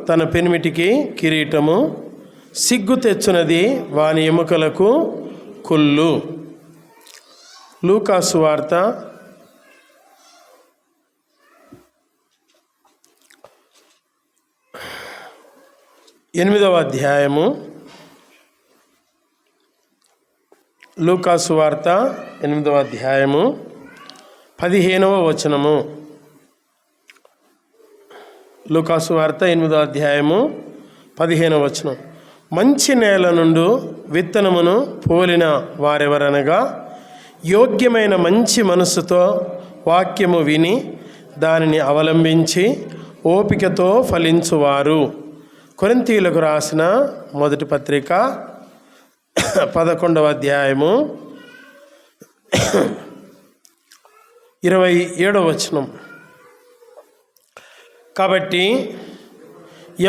తన పెనిమిటికి కిరీటము, సిగ్గు తెచ్చునది వాని ఎముకలకు కుళ్ళు. లూకా సువార్త 8వ అధ్యాయము. లూకా సువార్త 8వ అధ్యాయము 15వ వచనము. లూకా సువార్త 8వ అధ్యాయము 15వ వచనం. మంచి నేల నుండి విత్తనమును పోలిన వారెవరనగా, యోగ్యమైన మంచి మనస్సుతో వాక్యము విని దానిని అవలంబించి ఓపికతో ఫలించువారు. కొరింథీయులకు రాసిన మొదటి పత్రిక 11వ అధ్యాయము 27వ వచనం. కాబట్టి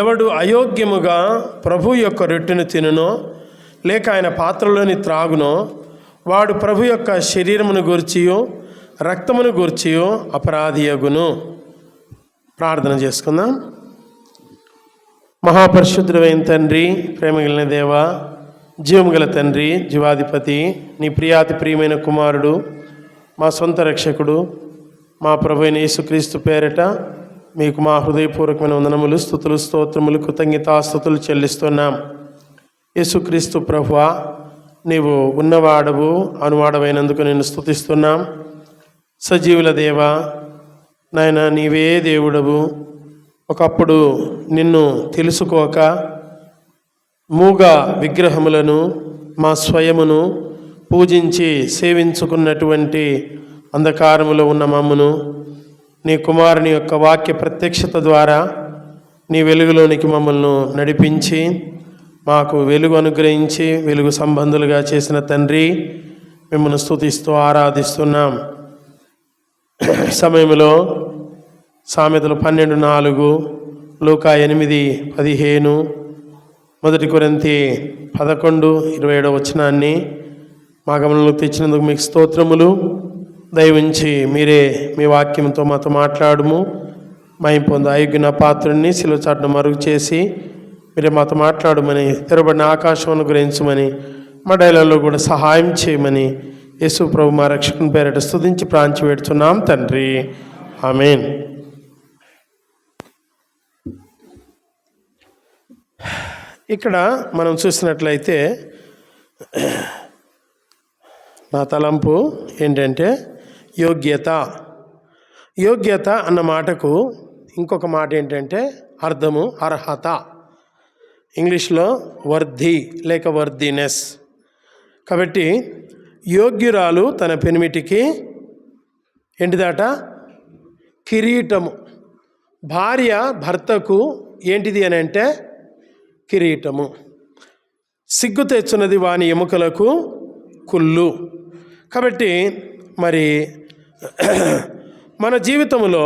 ఎవడు అయోగ్యముగా ప్రభు యొక్క రొట్టెను తినునో లేక ఆయన పాత్రలోని త్రాగునో వాడు ప్రభు యొక్క శరీరమును గూర్చియు రక్తమును గూర్చియు అపరాధియగును. ప్రార్థన చేసుకుందాం. మహాపరిశుద్ధుడైన తండ్రి, ప్రేమగలిగిన దేవ, జీవము గల తండ్రి, జీవాధిపతి, నీ ప్రియాతి ప్రియమైన కుమారుడు, మా సొంత రక్షకుడు, మా ప్రభు అయిన యేసుక్రీస్తు పేరట మీకు మా హృదయపూర్వకమైన వందనములు, స్తుతులు, స్తోత్రములు, కృతజ్ఞతాస్తుతులు చెల్లిస్తున్నాం. యేసుక్రీస్తు ప్రభువా, నీవు ఉన్నవాడవు, అనువాడవైనందుకు నేను స్తుతిస్తున్నాం. సజీవుల దేవా, నాయన నీవే దేవుడవు. ఒకప్పుడు నిన్ను తెలుసుకోక మూగ విగ్రహములను మా స్వయమును పూజించి సేవించుకున్నటువంటి అంధకారములో ఉన్న మమ్మును నీ కుమారుని యొక్క వాక్య ప్రత్యక్షత ద్వారా నీ వెలుగులోనికి మమ్మల్ని నడిపించి మాకు వెలుగు అనుగ్రహించి వెలుగు సంబంధులుగా చేసిన తండ్రి, మిమ్మల్ని స్తుతిస్తూ ఆరాధిస్తున్నాం. సమయంలో సామెతలు 12:4, లూకా 8:15, 1 కొరింథీ 11:27 వచనాన్ని మా గమనంలోకి తెచ్చినందుకు మీకు స్తోత్రములు. దయవుంచి మీరే మీ వాక్యంతో మాతో మాట్లాడుము. మహిమ పొందు అయోగ్య పాత్రుడిని శిలువ చాటును మరుగు చేసి మీరే మాతో మాట్లాడమని, తెరబడిన ఆకాశం అనుగ్రహించమని, మా డైలాగ్లో కూడా సహాయం చేయమని యేసు ప్రభు మా రక్షకుని పేరట స్తుతించి ప్రాంచి పెడుతున్నాం తండ్రి. ఆమేన్. ఇక్కడ మనం చూసినట్లయితే నా తలంపు ఏంటంటే యోగ్యత. యోగ్యత అన్న మాటకు ఇంకొక మాట ఏంటంటే అర్థము అర్హత. ఇంగ్లీష్లో వర్ధి లేక వర్ధినెస్. కాబట్టి యోగ్యురాలు తన పెనిమిటికి ఏంటిదాట? కిరీటము. భార్య భర్తకు ఏంటిది అని అంటే కిరీటము. సిగ్గు తెచ్చున్నది వాని ఎముకలకు కుళ్ళు. కాబట్టి మరి మన జీవితంలో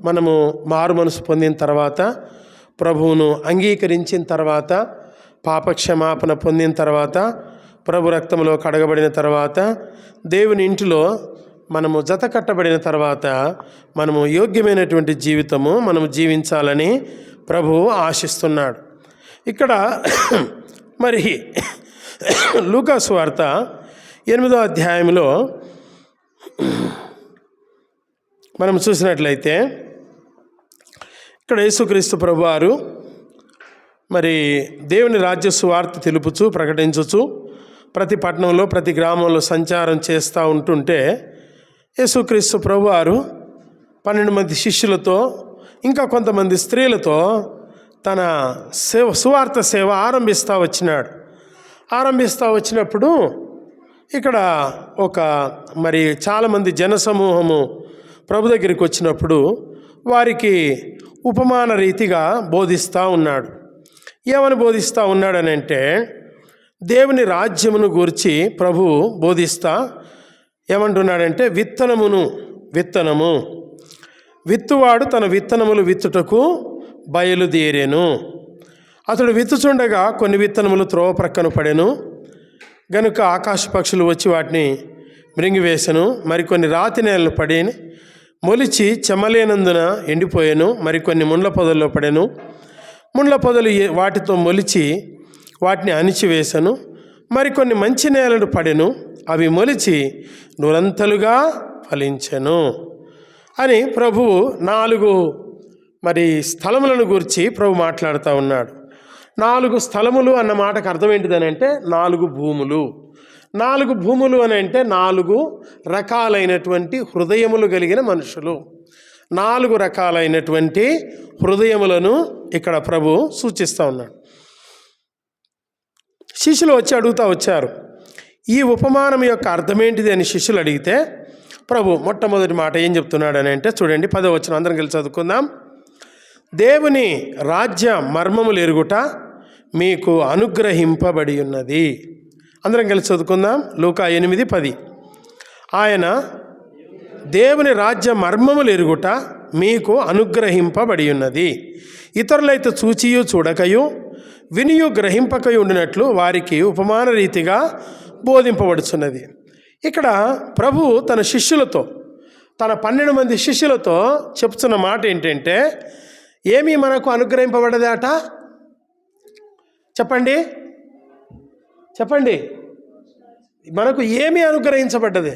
మనము మారు మనసు పొందిన తర్వాత, ప్రభువును అంగీకరించిన తర్వాత, పాపక్షమాపణ పొందిన తర్వాత, ప్రభు రక్తంలో కడగబడిన తర్వాత, దేవుని ఇంటిలో మనము జత కట్టబడిన తర్వాత మనము యోగ్యమైనటువంటి జీవితము మనము జీవించాలని ప్రభువు ఆశిస్తున్నాడు. ఇక్కడ మరి లూకా సువార్త 8వ అధ్యాయంలో మనం చూసినట్లయితే ఇక్కడ యేసుక్రీస్తు ప్రభువారు మరి దేవుని రాజ్య సువార్త తెలుపుచు ప్రకటించుచు ప్రతి పట్టణంలో ప్రతి గ్రామంలో సంచారం చేస్తూ ఉంటుంటే యేసుక్రీస్తు ప్రభువారు 12 మంది శిష్యులతో ఇంకా కొంతమంది స్త్రీలతో తన సువార్త సేవ ఆరంభిస్తూ వచ్చినప్పుడు ఇక్కడ ఒక మరి చాలామంది జనసమూహము ప్రభు దగ్గరికి వచ్చినప్పుడు వారికి ఉపమాన రీతిగా బోధిస్తూ ఉన్నాడు. ఏమని బోధిస్తూ ఉన్నాడని అంటే, దేవుని రాజ్యమును గూర్చి ప్రభు బోధిస్తా ఏమంటున్నాడంటే, విత్తనము విత్తువాడు తన విత్తనములు విత్తుటకు బయలుదేరెను. అతడు విత్తుచుండగా కొన్ని విత్తనములు త్రోవ ప్రక్కన పడెను. గనుక ఆకాశ పక్షులు వచ్చి వాటిని మృంగివేసెను. మరికొన్ని రాతి నేలలు పడి మొలిచి చెమ్మలేనందున ఎండిపోయాను. మరికొన్ని ముండ్ల పొదల్లో పడెను. ముండ్ల పొదలు వాటితో మొలిచి వాటిని అణిచివేశను. మరికొన్ని మంచి నేలను పడెను, అవి మొలిచి నూరంతలుగా ఫలించెను అని ప్రభువు 4 స్థలములను గురించి ప్రభు మాట్లాడుతూ ఉన్నాడు. 4 స్థలములు అన్న మాటకు అర్థం ఏంటిదని అంటే 4 భూములు. 4 భూములు అని అంటే 4 రకాలైనటువంటి హృదయములు కలిగిన మనుషులు. 4 రకాలైనటువంటి హృదయములను ఇక్కడ ప్రభు సూచిస్తూ ఉన్నాడు. శిష్యులు వచ్చి అడుగుతూ వచ్చారు, ఈ ఉపమానం యొక్క అర్థమేంటిది అని శిష్యులు అడిగితే ప్రభు మొట్టమొదటి మాట ఏం చెప్తున్నాడు అని అంటే చూడండి, 10వ వచనం అందరం కలిసి చదువుకుందాం. దేవుని రాజ్య మర్మములు ఎరుగుట మీకు అనుగ్రహింపబడి ఉన్నది. అందరం కలిసి చదువుకుందాం. లూకా 8:10. ఆయన దేవుని రాజ్య మర్మములు ఎరుగుట మీకు అనుగ్రహింపబడి ఉన్నది. ఇతరులైతే చూచియు చూడకయు వినియు గ్రహింపకయు ఉండినట్లు వారికి ఉపమాన రీతిగా బోధింపబడుచున్నది. ఇక్కడ ప్రభు తన శిష్యులతో, తన 12 మంది శిష్యులతో చెప్తున్న మాట ఏంటంటే, ఏమీ మనకు అనుగ్రహింపబడదట? చెప్పండి చెప్పండి, మనకు ఏమీ అనుగ్రహించబడ్డది?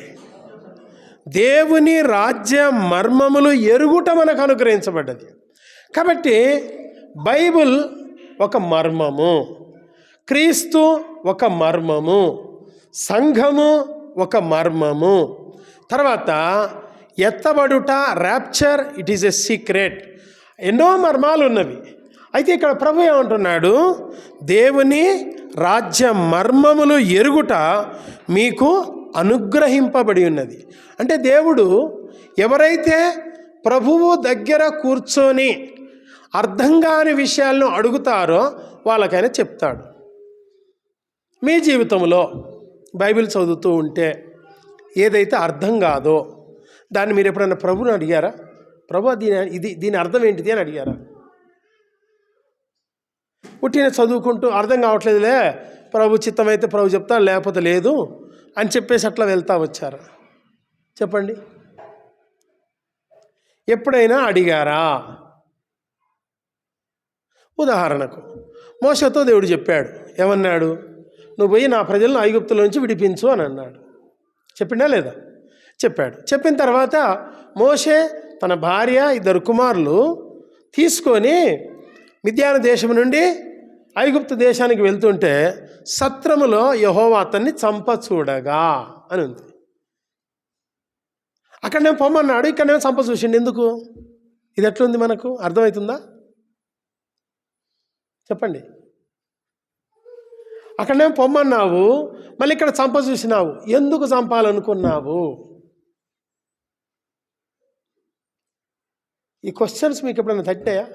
దేవుని రాజ్య మర్మములు ఎరుగుట మనకు అనుగ్రహించబడ్డది. కాబట్టి బైబిల్ ఒక మర్మము, క్రీస్తు ఒక మర్మము, సంఘము ఒక మర్మము, తర్వాత ఎత్తబడుట, rapture, it is a secret. ఎన్నో మర్మాలు ఉన్నవి. అయితే ఇక్కడ ప్రభు ఏమంటున్నాడు, దేవుని రాజ్య మర్మములు ఎరుగుట మీకు అనుగ్రహింపబడి ఉన్నది. అంటే దేవుడు ఎవరైతే ప్రభువు దగ్గర కూర్చొని అర్థం కాని విషయాలను అడుగుతారో వాళ్ళకైనా చెప్తాడు. మీ జీవితంలో బైబిల్ చదువుతూ ఉంటే ఏదైతే అర్థం కాదో దాన్ని మీరు ఎప్పుడైనా ప్రభుని అడిగారా? ప్రభు దీని అర్థం ఏంటిది అని అడిగారా? పుట్టిన చదువుకుంటూ అర్థం కావట్లేదులే, ప్రభు చిత్తమైతే ప్రభు చెప్తాను, లేకపోతే లేదు అని చెప్పేసి అట్లా వెళ్తా వచ్చారా? చెప్పండి, ఎప్పుడైనా అడిగారా? ఉదాహరణకు మోషేతో దేవుడు చెప్పాడు, ఏమన్నాడు? నువ్వు పోయి నా ప్రజలను ఐగుప్తుల నుంచి విడిపించు అని అన్నాడు. చెప్పిండా లేదా? చెప్పాడు. చెప్పిన తర్వాత మోషే తన భార్య 2 కుమారులు తీసుకొని మిద్యాను దేశం నుండి ఐగుప్తు దేశానికి వెళ్తుంటే సత్రములో యెహోవా అతన్ని చంప చూడగా అని ఉంది. అక్కడనేమో పొమ్మన్నాడు, ఇక్కడనేమో చంప చూసిండు. ఎందుకు? ఇది ఎట్లుంది? మనకు అర్థమవుతుందా? చెప్పండి. అక్కడనేమో పొమ్మన్నావు, మళ్ళీ ఇక్కడ చంప చూసినావు. ఎందుకు చంపాలనుకున్నావు? ఈ క్వశ్చన్స్ మీకు ఎప్పుడైనా తట్టాయా?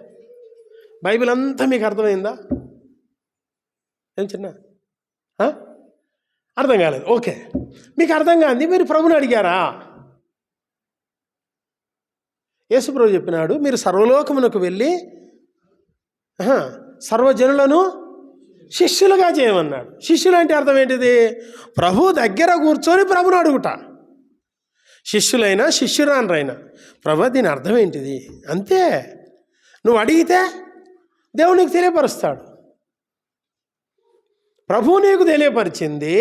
బైబిల్ అంతా మీకు అర్థమైందా? ఏం చిన్న అర్థం కాలేదు? ఓకే, మీకు అర్థం కాంది, మీరు ప్రభుని అడిగారా? యేసు ప్రభు చెప్పినాడు, మీరు సర్వలోకమునకు వెళ్ళి సర్వజనులను శిష్యులుగా చేయమన్నాడు. శిష్యులు అంటే అర్థం ఏంటిది? ప్రభు దగ్గర కూర్చొని ప్రభుని అడుగుట. శిష్యులైనా శిష్యురాన్రైనా, ప్రభు దీని అర్థం ఏంటిది? అంతే. నువ్వు అడిగితే దేవుడు నీకు తెలియపరుస్తాడు. ప్రభు నీకు తెలియపరిచింది,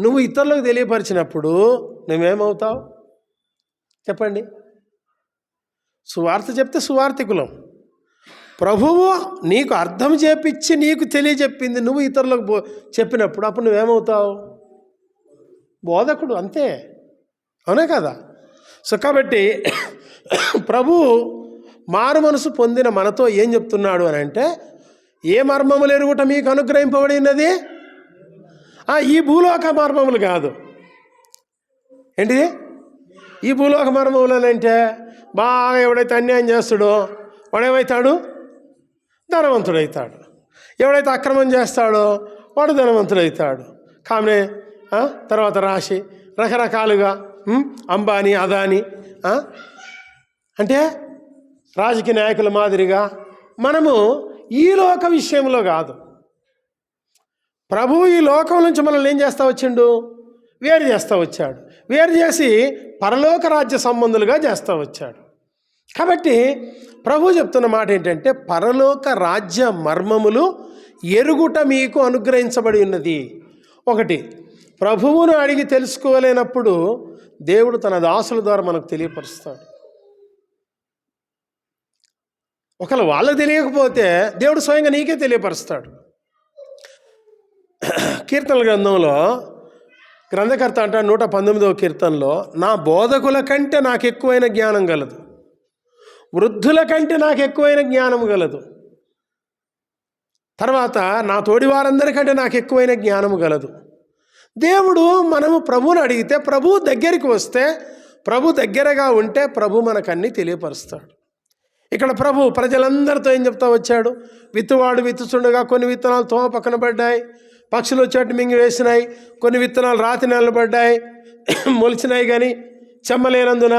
నువ్వు ఇతరులకు తెలియపరిచినప్పుడు నువ్వేమవుతావు? చెప్పండి. సువార్త చెప్తే సువార్థికులం. ప్రభువు నీకు అర్థం చేపించి నీకు తెలియజెప్పింది నువ్వు ఇతరులకు చెప్పినప్పుడు అప్పుడు నువ్వేమవుతావు? బోధకుడు. అంతే, అవునా కదా? సో కాబట్టి ప్రభు మారు మనసు పొందిన మనతో ఏం చెప్తున్నాడు అని అంటే, ఏ మర్మములు ఎరుగుట మీకు అనుగ్రహింపబడినది? ఈ భూలోక మర్మములు కాదు. ఏంటిది? ఈ భూలోక మర్మములు అని అంటే, బాగా ఎవడైతే అన్యాయం చేస్తాడో వాడేమవుతాడు? ధనవంతుడవుతాడు. ఎవడైతే అక్రమం చేస్తాడో వాడు ధనవంతుడవుతాడు. కామనే తర్వాత రాశి రకరకాలుగా అంబానీ, అదానీ అంటే రాజకీయ నాయకుల మాదిరిగా మనము ఈ లోక విషయంలో కాదు. ప్రభువు ఈ లోకం నుంచి మనల్ని ఏం చేస్తూ వచ్చిండు? వేరు చేస్తూ వచ్చాడు. వేరు చేసి పరలోక రాజ్య సంబంధులుగా చేస్తూ వచ్చాడు. కాబట్టి ప్రభు చెప్తున్న మాట ఏంటంటే, పరలోక రాజ్య మర్మములు ఎరుగుట మీకు అనుగ్రహించబడి ఉన్నది. ఒకటి, ప్రభువును అడిగి తెలుసుకోలేనప్పుడు దేవుడు తన దాసుల ద్వారా మనకు తెలియపరుస్తాడు. ఒకవేళ వాళ్ళకి తెలియకపోతే దేవుడు స్వయంగా నీకే తెలియపరుస్తాడు. కీర్తనల గ్రంథంలో గ్రంథకర్త అంటాడు 119వ కీర్తనలో, నా బోధకుల కంటే నాకు ఎక్కువైన జ్ఞానం గలదు, వృద్ధుల కంటే నాకు ఎక్కువైన జ్ఞానం గలదు, తర్వాత నా తోడి వారందరికంటే నాకు ఎక్కువైన జ్ఞానం గలదు. దేవుడు మనము ప్రభువుని అడిగితే, ప్రభు దగ్గరికి వస్తే, ప్రభు దగ్గరగా ఉంటే ప్రభు మనకన్నీ తెలియపరుస్తాడు. ఇక్కడ ప్రభు ప్రజలందరితో ఏం చెప్తా వచ్చాడు? విత్తువాడు విత్తుచుండగా కొన్ని విత్తనాలు తోమ పక్కన పడ్డాయి, పక్షులు వచ్చేట్టు మింగి వేసినాయి. కొన్ని విత్తనాలు రాతి నేలలు పడ్డాయి, మొలిచినాయి కానీ చెమ్మలేనందున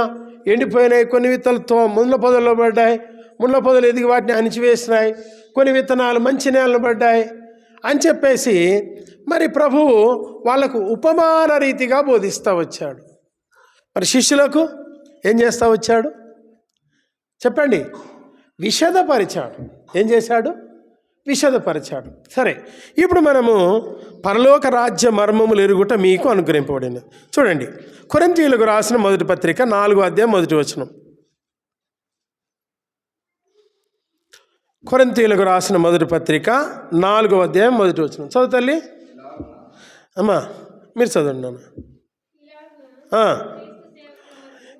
ఎండిపోయినాయి. కొన్ని విత్తనాలు ముళ్ళ పొదల్లో పడ్డాయి, ముళ్ళ పొదలు ఎదిగి వాటిని అణిచివేసినాయి. కొన్ని విత్తనాలు మంచి నేలలు పడ్డాయి అని చెప్పేసి మరి ప్రభువు వాళ్ళకు ఉపమాన రీతిగా బోధిస్తూ వచ్చాడు. మరి శిష్యులకు ఏం చేస్తూ వచ్చాడు చెప్పండి? విషదపరిచాడు. ఏం చేశాడు? విషదపరిచాడు. సరే, ఇప్పుడు మనము పరలోక రాజ్య మర్మములు ఎరుగుట మీకు అనుగ్రహింపబడింది. చూడండి, కొరింథీయులకు రాసిన మొదటి పత్రిక 4వ అధ్యాయం 1వ వచనం. కొరింథీయులకు రాసిన మొదటి పత్రిక 4వ అధ్యాయం 1వ వచనం. చదువు తల్లి. అమ్మా మీరు చదవండి నాన్న.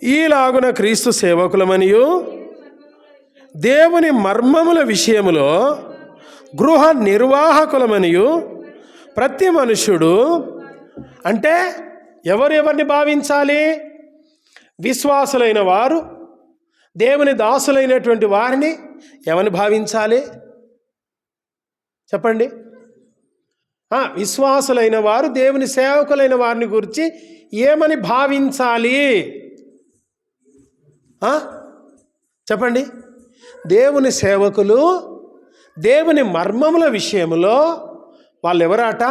ఈలాగున క్రీస్తు సేవకులమనియు దేవుని మర్మముల విషయములో గృహ నిర్వాహకులమనియు ప్రతి మనుష్యుడు, అంటే ఎవరెవరిని భావించాలి? విశ్వాసులైన వారు, దేవుని దాసులైనటువంటి వారిని ఎవరిని భావించాలి చెప్పండి? విశ్వాసులైన వారు దేవుని సేవకులైన వారిని గురించి ఏమని భావించాలి చెప్పండి? దేవుని సేవకులు దేవుని మర్మముల విషయంలో వాళ్ళు ఎవరాట?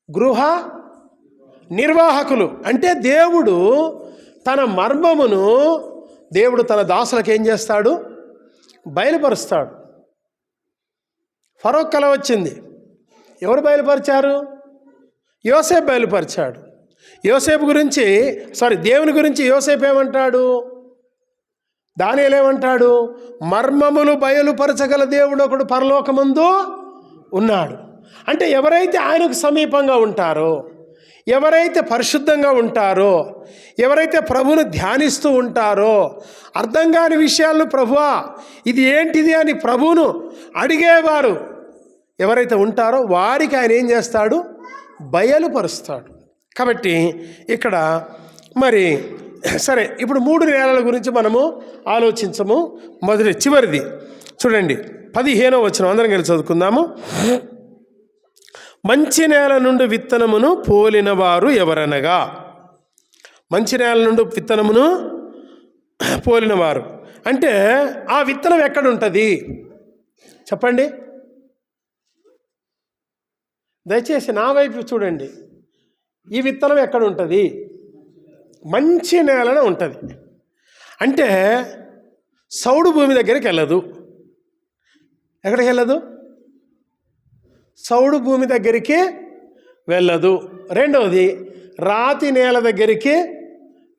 గృహ నిర్వాహకులు. అంటే దేవుడు తన మర్మమును దేవుడు తన దాసులకు ఏం చేస్తాడు? బయలుపరుస్తాడు. ఫరో కల వచ్చింది, ఎవరు బయలుపరిచారు? యోసేపు బయలుపరిచాడు. యోసేపు గురించి దేవుని గురించి యోసేపు ఏమంటాడు? దానియేలు ఏమంటాడు? మర్మములు బయలుపరచగల దేవుడు ఒకడు పరలోకమందు ఉన్నాడు. అంటే ఎవరైతే ఆయనకు సమీపంగా ఉంటారో, ఎవరైతే పరిశుద్ధంగా ఉంటారో, ఎవరైతే ప్రభువును ధ్యానిస్తూ ఉంటారో, అర్థం కాని విషయాలను ప్రభువా ఇది ఏంటిది అని ప్రభువును అడిగేవారు ఎవరైతే ఉంటారో వారికి ఆయన ఏం చేస్తాడు? బయలుపరుస్తాడు. కాబట్టి ఇక్కడ మరి సరే, ఇప్పుడు 3 నేలల గురించి మనము ఆలోచించము. చివరిది చూడండి, 15వ వచనం అందరం కలిసి చదువుకుందాము. మంచి నేల నుండి విత్తనమును పోలిన వారు ఎవరనగా, మంచి నేల నుండి విత్తనమును పోలిన వారు అంటే ఆ విత్తనం ఎక్కడుంటుంది చెప్పండి? దయచేసి నా వైపు చూడండి. ఈ విత్తనం ఎక్కడుంటుంది? మంచి నేలన ఉంటుంది. అంటే సౌడు భూమి దగ్గరికి వెళ్ళదు. ఎక్కడికి వెళ్ళదు? సౌడు భూమి దగ్గరికి వెళ్ళదు. రెండవది, రాతి నేల దగ్గరికి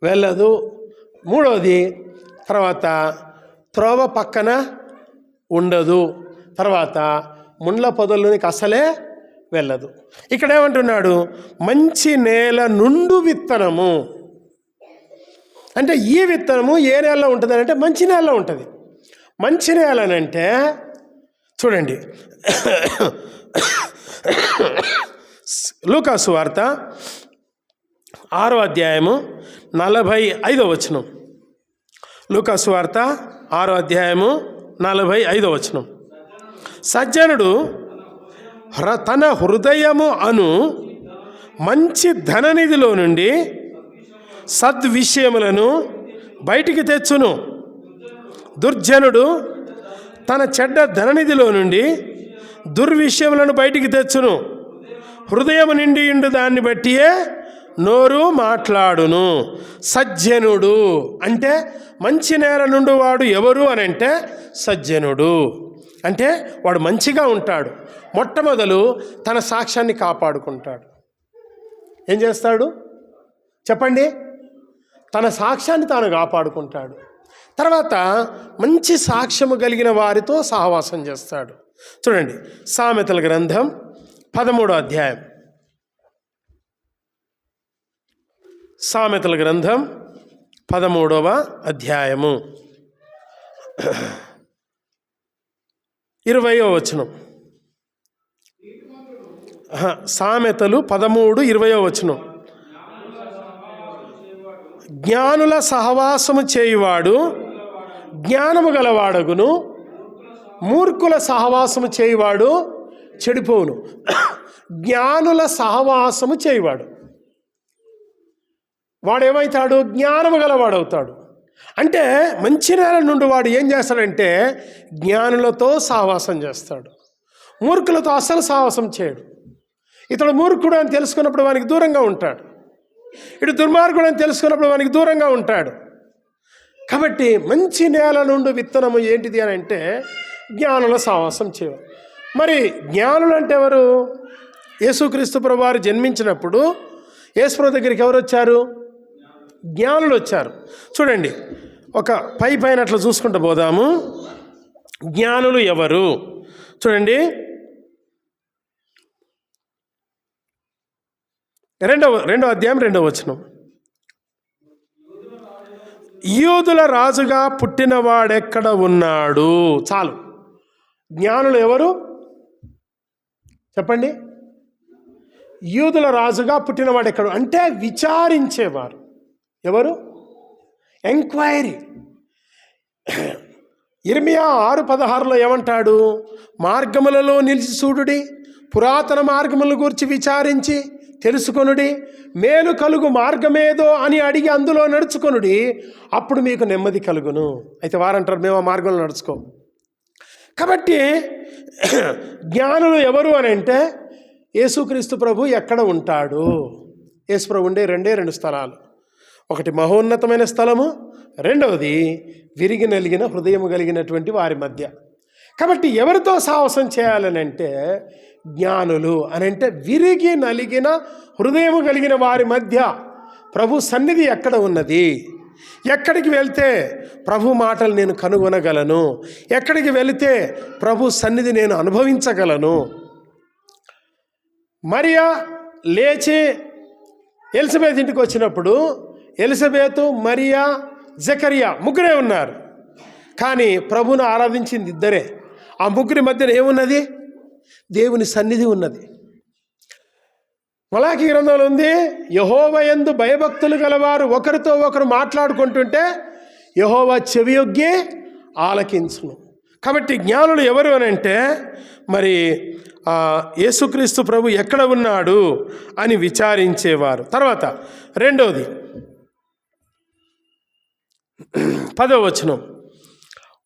వెళ్ళదు. మూడవది, తర్వాత త్రోవ పక్కన ఉండదు. తర్వాత ముండ్ల పొదల్లోనికి అసలే వెళ్ళదు. ఇక్కడ ఏమంటున్నాడు? మంచి నేల నుండి విత్తనము. అంటే ఈ విత్తనము ఏ నేలలో ఉంటుంది అంటే మంచి నేలలో ఉంటుంది. మంచి నేలనంటే చూడండి, లూకా సువార్త 6వ అధ్యాయము 45వ వచనం. లూకా సువార్త 6వ అధ్యాయము 45వ వచనం. సజ్జనుడు తన హృదయము అను మంచి ధననిధిలో నుండి సద్విషయములను బయటికి తెచ్చును. దుర్జనుడు తన చెడ్డ ధననిధిలో నుండి దుర్విషయములను బయటికి తెచ్చును. హృదయము నిండి ఉండు దాన్ని బట్టియే నోరు మాట్లాడును. సజ్జనుడు అంటే మంచి నేల నుండి వాడు ఎవరు అని అంటే సజ్జనుడు అంటే వాడు మంచిగా ఉంటాడు. మొట్టమొదలు తన సాక్ష్యాన్ని కాపాడుకుంటాడు. ఏం చేస్తాడు చెప్పండి? తన సాక్ష్యాన్ని తాను కాపాడుకుంటాడు. తర్వాత మంచి సాక్ష్యము కలిగిన వారితో సహవాసం చేస్తాడు. చూడండి, సామెతల గ్రంథం 13వ అధ్యాయం. సామెతల గ్రంథం 13వ అధ్యాయము 20వ వచనం. సామెతలు 13:20వ వచనం. జ్ఞానుల సహవాసము చేయువాడు జ్ఞానము గలవాడగును, మూర్ఖుల సహవాసము చేయువాడు చెడిపోవును. జ్ఞానుల సహవాసము చేయువాడు వాడేమవుతాడు? జ్ఞానము గలవాడవుతాడు. అంటే మంచి నేల నుండి వాడు ఏం చేస్తాడంటే జ్ఞానులతో సహవాసం చేస్తాడు. మూర్ఖులతో అస్సలు సహవాసం చేయడు. ఇతడు మూర్ఖుడు అని తెలుసుకున్నప్పుడు వానికి దూరంగా ఉంటాడు. ఇటు దుర్మార్గుడు అని తెలుసుకున్నప్పుడు వానికి దూరంగా ఉంటాడు. కాబట్టి మంచి నేల నుండి విత్తనము ఏంటిది అని అంటే జ్ఞానుల సహవాసం చేయవు. మరి జ్ఞానులు అంటే ఎవరు? యేసుక్రీస్తు ప్రభువారు జన్మించినప్పుడు యేసుప్రభు దగ్గరికి ఎవరు వచ్చారు? జ్ఞానులు వచ్చారు. చూడండి, ఒక పైన అట్లా చూసుకుంటూ పోదాము. జ్ఞానులు ఎవరు? చూడండి, 2వ అధ్యాయం 2వ వచనం. యూదుల రాజుగా పుట్టినవాడెక్కడ ఉన్నాడు? చాలు. జ్ఞానులు ఎవరు చెప్పండి? యూదుల రాజుగా పుట్టినవాడు ఎక్కడ అంటే విచారించేవారు. ఎవరు? ఎంక్వైరీ. ఇర్మియా 6:16లో ఏమంటాడు? మార్గములలో నిలిచి చూడుడి, పురాతన మార్గముల గురించి విచారించి తెలుసుకొనుడి, మేలు కలుగు మార్గమేదో అని అడిగి అందులో నడుచుకొనుడి, అప్పుడు మీకు నెమ్మది కలుగును. అయితే వారంటారు మేము ఆ మార్గంలో నడుచుకోం. కాబట్టి జ్ఞానులు ఎవరు అని అంటే యేసుక్రీస్తు ప్రభు ఎక్కడ ఉంటాడు? యేసు ప్రభు ఉండే రెండు స్థలాలు. ఒకటి మహోన్నతమైన స్థలము, రెండవది విరిగి నలిగిన హృదయం కలిగినటువంటి వారి మధ్య. కాబట్టి ఎవరితో సాహసం చేయాలని అంటే జ్ఞానులు అని అంటే విరిగి నలిగిన హృదయం కలిగిన వారి మధ్య. ప్రభు సన్నిధి ఎక్కడ ఉన్నది? ఎక్కడికి వెళ్తే ప్రభు మాటలు నేను కనుగొనగలను? ఎక్కడికి వెళితే ప్రభు సన్నిధి నేను అనుభవించగలను? మరియా లేచి ఎలిజబెత్ ఇంటికి వచ్చినప్పుడు ఎలిజబెతు, మరియా, జకరియా ముగ్గురే ఉన్నారు. కానీ ప్రభువును ఆరాధించింది ఇద్దరే. ఆ ముగ్గురి మధ్యన ఏమున్నది? దేవుని సన్నిధి ఉన్నది. మలాకీ గ్రంథంలో ఉంది, యెహోవా యందు భయభక్తులు గలవారు ఒకరితో ఒకరు మాట్లాడుకుంటుంటే యెహోవా చెవియొగ్గి ఆలకించును. కాబట్టి జ్ఞానులు ఎవరు అని అంటే మరి యేసుక్రీస్తు ప్రభు ఎక్కడ ఉన్నాడు అని విచారించేవారు. తర్వాత రెండవది 10వ వచనం.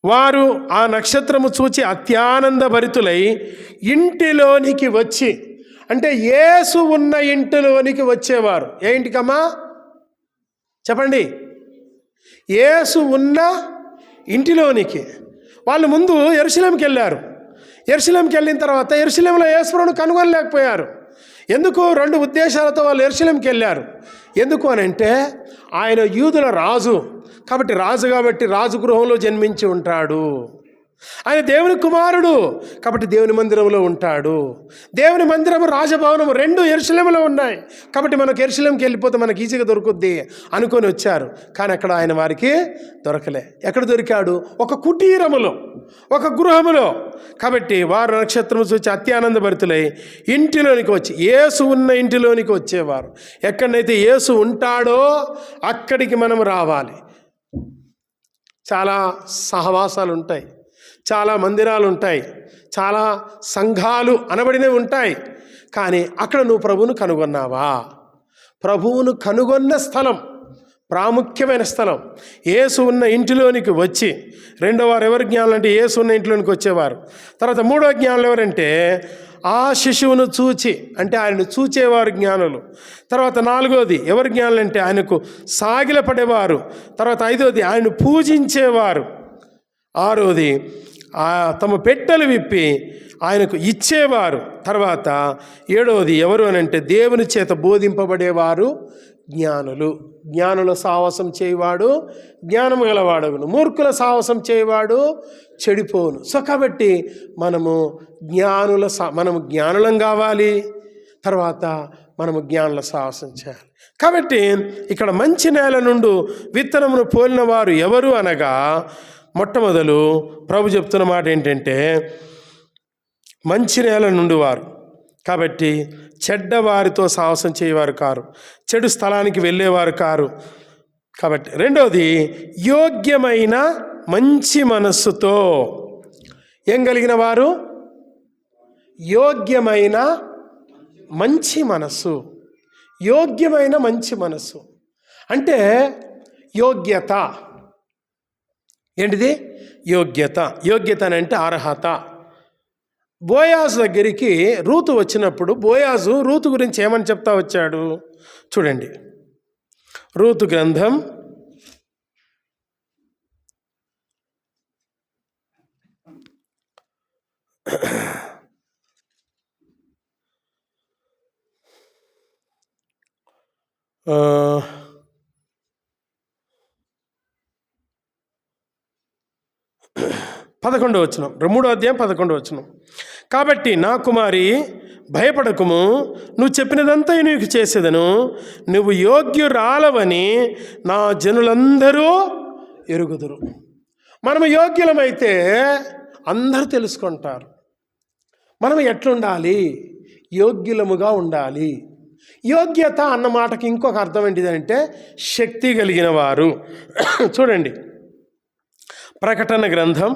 వారు ఆ నక్షత్రము చూచి అత్యానంద భరితులై ఇంటిలోనికి వచ్చి, అంటే యేసు ఉన్న ఇంటిలోనికి వచ్చేవారు. ఏ ఇంటికమ్మా చెప్పండి? యేసు ఉన్న ఇంటిలోనికి. వాళ్ళు ముందు యెరూషలేముకి వెళ్ళారు. యెరూషలేముకి వెళ్ళిన తర్వాత యెరూషలేములో యేసుప్రభువును కనుగొనలేకపోయారు. ఎందుకు? 2 ఉద్దేశాలతో వాళ్ళు యెరూషలేముకి వెళ్ళారు. ఎందుకు అని అంటే ఆయన యూదుల రాజు కాబట్టి, రాజు గృహంలో జన్మించి ఉంటాడు. ఆయన దేవుని కుమారుడు కాబట్టి దేవుని మందిరంలో ఉంటాడు. దేవుని మందిరము, రాజభవనము 2 యెరూషలేములో ఉన్నాయి. కాబట్టి మనకు యెరూషలేముకి వెళ్ళిపోతే మనకి ఈజీగా దొరుకుద్ది అనుకొని వచ్చారు. కానీ అక్కడ ఆయన వారికి దొరకలే. ఎక్కడ దొరికాడు? ఒక కుటీరములో, ఒక గృహములో. కాబట్టి వారు నక్షత్రము చూసి అత్యానంద భరితులై ఇంటిలోనికి వచ్చి, యేసు ఉన్న ఇంటిలోనికి వచ్చేవారు. ఎక్కడైతే యేసు ఉంటాడో అక్కడికి మనం రావాలి. చాలా సహవాసాలు ఉంటాయి, చాలా మందిరాలు ఉంటాయి, చాలా సంఘాలు అనబడినవి ఉంటాయి. కానీ అక్కడ నువ్వు ప్రభువును కనుగొన్నావా? ప్రభువును కనుగొన్న స్థలం, ప్రాముఖ్యమైన స్థలం యేసు ఉన్న ఇంటిలోనికి వచ్చి. రెండో వారు ఎవరు జ్ఞానులు అంటే యేసు ఉన్న ఇంటిలోనికి వచ్చేవారు. తర్వాత 3వ జ్ఞానులు ఎవరంటే ఆ శిశువును చూచి, అంటే ఆయనను చూచేవారు జ్ఞానులు. తర్వాత 4వది ఎవరు జ్ఞానులు అంటే ఆయనకు సాగిలపడేవారు. తర్వాత 5వది ఆయనను పూజించేవారు. 6వది తమ పెట్టెలు విప్పి ఆయనకు ఇచ్చేవారు. తర్వాత 7వది ఎవరు అని అంటే దేవుని చేత బోధింపబడేవారు జ్ఞానులు. జ్ఞానుల సాహసం చేయవాడు జ్ఞానము గలవాడగును, మూర్ఖుల సాహసం చేయవాడు చెడిపోను. సో కాబట్టి మనము జ్ఞానులం కావాలి. తర్వాత మనము జ్ఞానుల సాహసం చేయాలి. కాబట్టి ఇక్కడ మంచి నేల నుండి విత్తనమును పోలిన వారు ఎవరు అనగా, మొట్టమొదలు ప్రభు చెప్తున్న మాట ఏంటంటే మంచి నేల నుండి వారు. కాబట్టి చెడ్డవారితో సాహసం చేయవారు కారు, చెడు స్థలానికి వెళ్ళేవారు కారు. కాబట్టి 2వది యోగ్యమైన మంచి మనస్సుతో. ఏం కలిగిన వారు? యోగ్యమైన మంచి మనస్సు. యోగ్యమైన మంచి మనస్సు అంటే యోగ్యత. ఏంటిది? యోగ్యత. యోగ్యత అంటే అర్హత. బోయాజు దగ్గరికి రూతు వచ్చినప్పుడు బోయాజు రూతు గురించి ఏమని చెప్తా వచ్చాడు చూడండి. రూతు గ్రంథం 11వ వచనం, 3వ అధ్యాయం 11వ వచనం. కాబట్టి నా కుమారి భయపడకుము, నువ్వు చెప్పినదంతా నీకు చేసేదను, నువ్వు యోగ్యురాలవని నా జనులందరూ ఎరుగుదురు. మనము యోగ్యులమైతే అందరూ తెలుసుకుంటారు. మనం ఎట్లుండాలి? యోగ్యులముగా ఉండాలి. యోగ్యత అన్న మాటకి ఇంకొక అర్థం ఏంటిదంటే శక్తి కలిగిన వారు. చూడండి, ప్రకటన గ్రంథం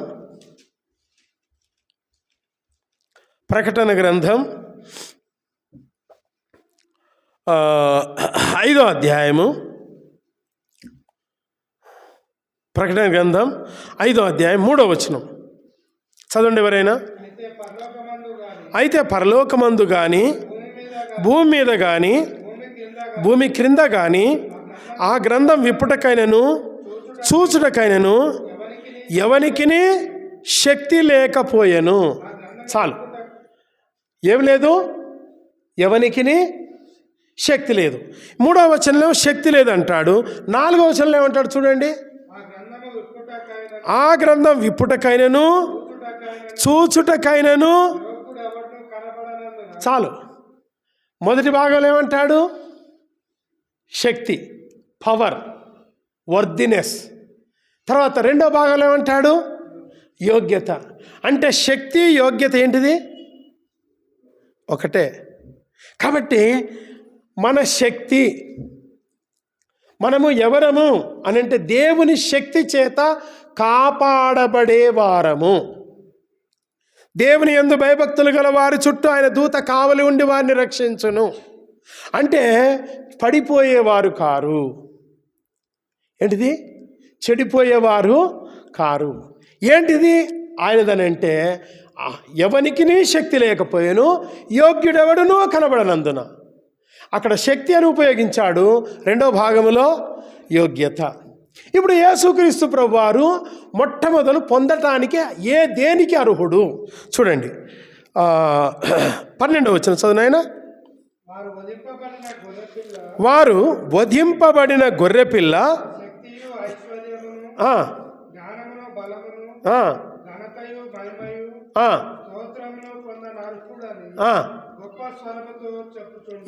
5వ అధ్యాయము. ప్రకటన గ్రంథం 5వ అధ్యాయం 3వ వచనం చదవండి ఎవరైనా. అయితే పరలోకమందు కానీ భూమి మీద కానీ భూమి క్రింద కానీ ఆ గ్రంథం విప్పుటకైనను చూచుటకైనను ఎవనికిని శక్తి లేకపోయెను. చాలు, ఏం లేదు, ఎవనికిని శక్తి లేదు. 3వ వచనంలో శక్తి లేదంటాడు. 4వ వచనంలో ఏమంటాడు చూడండి, ఆ గ్రంథం విప్పుటకైనను చూచుటకైనను. చాలు. మొదటి భాగంలో ఏమంటాడు? శక్తి, పవర్, వర్దినెస్. తర్వాత 2వ భాగంలో ఏమంటాడు? యోగ్యత. అంటే శక్తి యోగ్యత ఏంటిది? ఒకటే. కాబట్టి మన శక్తి, మనము ఎవరము అని అంటే దేవుని శక్తి చేత కాపాడబడేవారము. దేవుని యందు భయభక్తులు గల వారి చుట్టూ ఆయన దూత కావలి ఉండి వారిని రక్షించును. అంటే పడిపోయేవారు కారు. ఏంటిది? చెడిపోయేవారు కారు. ఏంటిది ఆయనదనంటే ఎవనికి శక్తి లేకపోయాను, యోగ్యుడెవడునో కనబడనందున. అక్కడ శక్తి అని ఉపయోగించాడు. 2వ భాగంలో యోగ్యత. ఇప్పుడు యేసుక్రీస్తు ప్రభువారు మొట్టమొదలు పొందటానికి దేనికి అర్హుడు చూడండి. 12వ వచనం చదువునాయన. వారు వధింపబడిన గొర్రెపిల్ల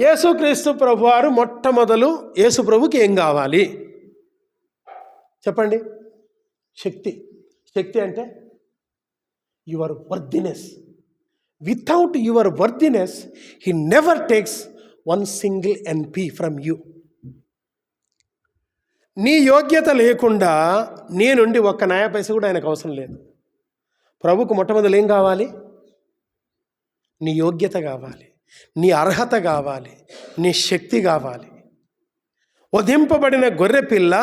యేసుక్రీస్తు ప్రభువారు మొట్టమొదలు యేసు ప్రభుకి ఏం కావాలి చెప్పండి? శక్తి. శక్తి అంటే your worthiness. Without your worthiness he never takes one single NP from you. నీ యోగ్యత లేకుండా నీ నుండి ఒక్క నయా పైస కూడా ఆయనకు అవసరం లేదు. ప్రభుకు మొట్టమొదలు ఏం కావాలి? నీ యోగ్యత కావాలి, నీ అర్హత కావాలి, నీ శక్తి కావాలి. వధింపబడిన గొర్రెపిల్ల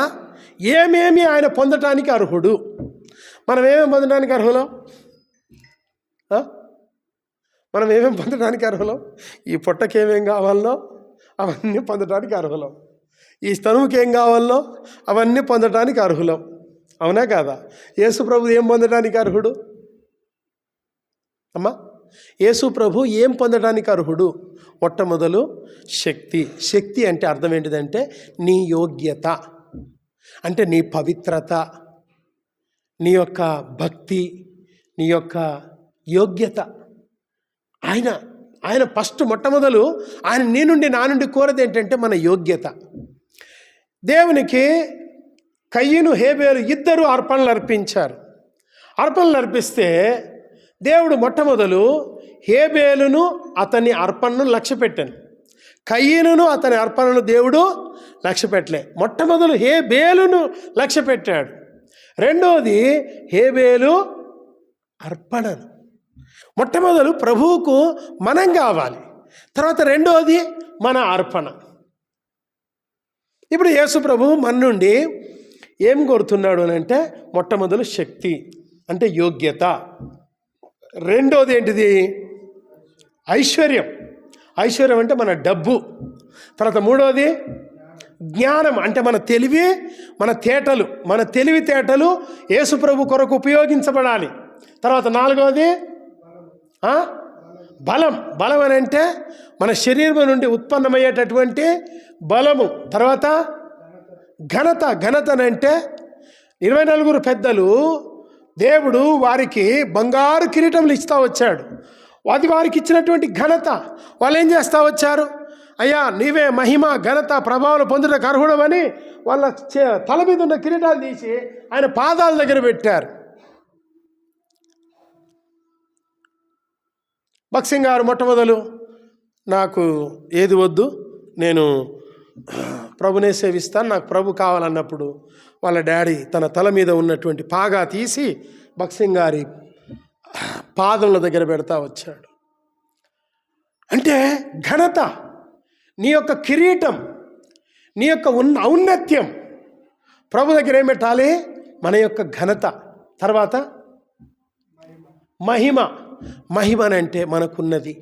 ఏమేమి ఆయన పొందటానికి అర్హుడు. మనం ఏమేమి పొందడానికి అర్హులం? మనం ఏమేమి పొందడానికి అర్హులం? ఈ పొట్టకి ఏమేం కావాలనో అవన్నీ పొందడానికి అర్హులం. ఈ స్తనువుకి ఏం కావాలనో అవన్నీ పొందడానికి అర్హులం. అవునా కాదా? యేసు ప్రభు ఏం పొందడానికి అర్హుడు అమ్మా? యేసు ప్రభు ఏం పొందడానికి అర్హుడు? మొట్టమొదలు శక్తి. శక్తి అంటే అర్థం ఏంటిదంటే నీ యోగ్యత, అంటే నీ పవిత్రత, నీ యొక్క భక్తి, నీ యొక్క యోగ్యత. ఆయన ఫస్ట్ మొట్టమొదలు ఆయన నీ నుండి నా నుండి కోరేది ఏంటంటే మన యోగ్యత. దేవునికి కయ్యను హేబేలు ఇద్దరు అర్పణలు అర్పించారు. అర్పణలు అర్పిస్తే దేవుడు మొట్టమొదలు హేబేలును అతని అర్పణను లక్ష్యపెట్టాను. కయ్యనును అతని అర్పణను దేవుడు లక్ష్యపెట్టలే. మొట్టమొదలు హేబేలును లక్ష్యపెట్టాడు. రెండోది హేబేలు అర్పణను. మొట్టమొదలు ప్రభువుకు మనం కావాలి, తర్వాత రెండోది మన అర్పణ. ఇప్పుడు యేసు ప్రభువు మన నుండి ఏం కోరుతున్నాడు అని అంటే మొట్టమొదలు శక్తి అంటే యోగ్యత. రెండోది ఏంటిది? ఐశ్వర్యం. ఐశ్వర్యం అంటే మన డబ్బు. తర్వాత మూడోది జ్ఞానం అంటే మన తెలివి, మన తేటలు, మన తెలివితేటలు యేసు ప్రభు కొరకు ఉపయోగించబడాలి. తర్వాత నాలుగోది బలం. బలం అని అంటే మన శరీరం నుండి ఉత్పన్నమయ్యేటటువంటి బలము. తర్వాత ఘనత. ఘనత అని అంటే 24 పెద్దలు దేవుడు వారికి బంగారు కిరీటములు ఇస్తూ వచ్చాడు. అది వారికి ఇచ్చినటువంటి ఘనత. వాళ్ళు ఏం చేస్తూ వచ్చారు? అయ్యా నీవే మహిమ ఘనత ప్రభావాలు పొందుటకు అర్హుడమని వాళ్ళ తల మీద ఉన్న కిరీటాలు తీసి ఆయన పాదాల దగ్గర పెట్టారు. భక్సింగ్ గారు మొట్టమొదలు నాకు ఏది వద్దు, నేను ప్రభునే సేవిస్తాను, నాకు ప్రభు కావాలన్నప్పుడు వాళ్ళ డాడీ తన తల మీద ఉన్నటువంటి పాగా తీసి భక్సింగ్ గారి పాదముల దగ్గర పెడతా వచ్చాడు. అంటే ఘనత, నీ యొక్క కిరీటం, నీ యొక్క ఔన్నత్యం ప్రభు దగ్గర ఏం పెట్టాలి? మన యొక్క ఘనత. తర్వాత మహిమ. మహిమనంటే మనకున్నది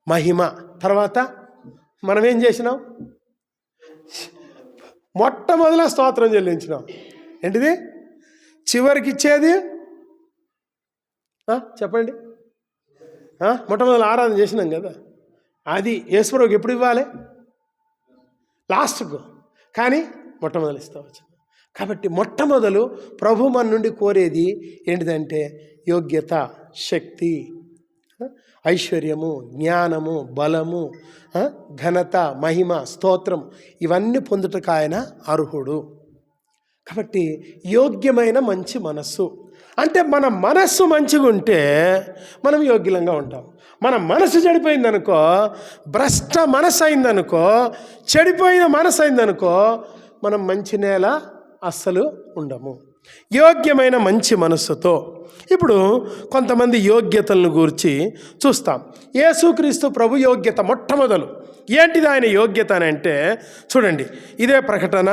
మహిమ. తర్వాత మనం ఏం చేసినాం? మొట్టమొదల స్తోత్రం చెల్లించినాం. ఏంటిది? చివరికి ఇచ్చేది చెప్పండి. మొట్టమొదలు ఆరాధన చేసినాం కదా, అది యేసుప్రభుకి ఎప్పుడు ఇవ్వాలి? లాస్ట్కు. కానీ మొట్టమొదలు ఇస్తా వచ్చింది. కాబట్టి మొట్టమొదలు ప్రభు మన నుండి కోరేది ఏంటిదంటే యోగ్యత, శక్తి, ఐశ్వర్యము, జ్ఞానము, బలము, ఘనత, మహిమ, స్తోత్రం ఇవన్నీ పొందుటకు ఆయన అర్హుడు. కాబట్టి యోగ్యమైన మంచి మనస్సు అంటే మన మనస్సు మంచిగా ఉంటే మనం యోగ్యంగా ఉంటాం. మన మనసు చెడిపోయిందనుకో, భ్రష్ట మనసు అయిందనుకో, చెడిపోయిన మనసు అయిందనుకో, మనం మంచి నేల అస్సలు ఉండము. యోగ్యమైన మంచి మనస్సుతో ఇప్పుడు కొంతమంది యోగ్యతలను గురించి చూస్తాం. యేసుక్రీస్తు ప్రభు యోగ్యత మొట్టమొదలు ఏంటిది? ఆయన యోగ్యత అని అంటే చూడండి, ఇదే ప్రకటన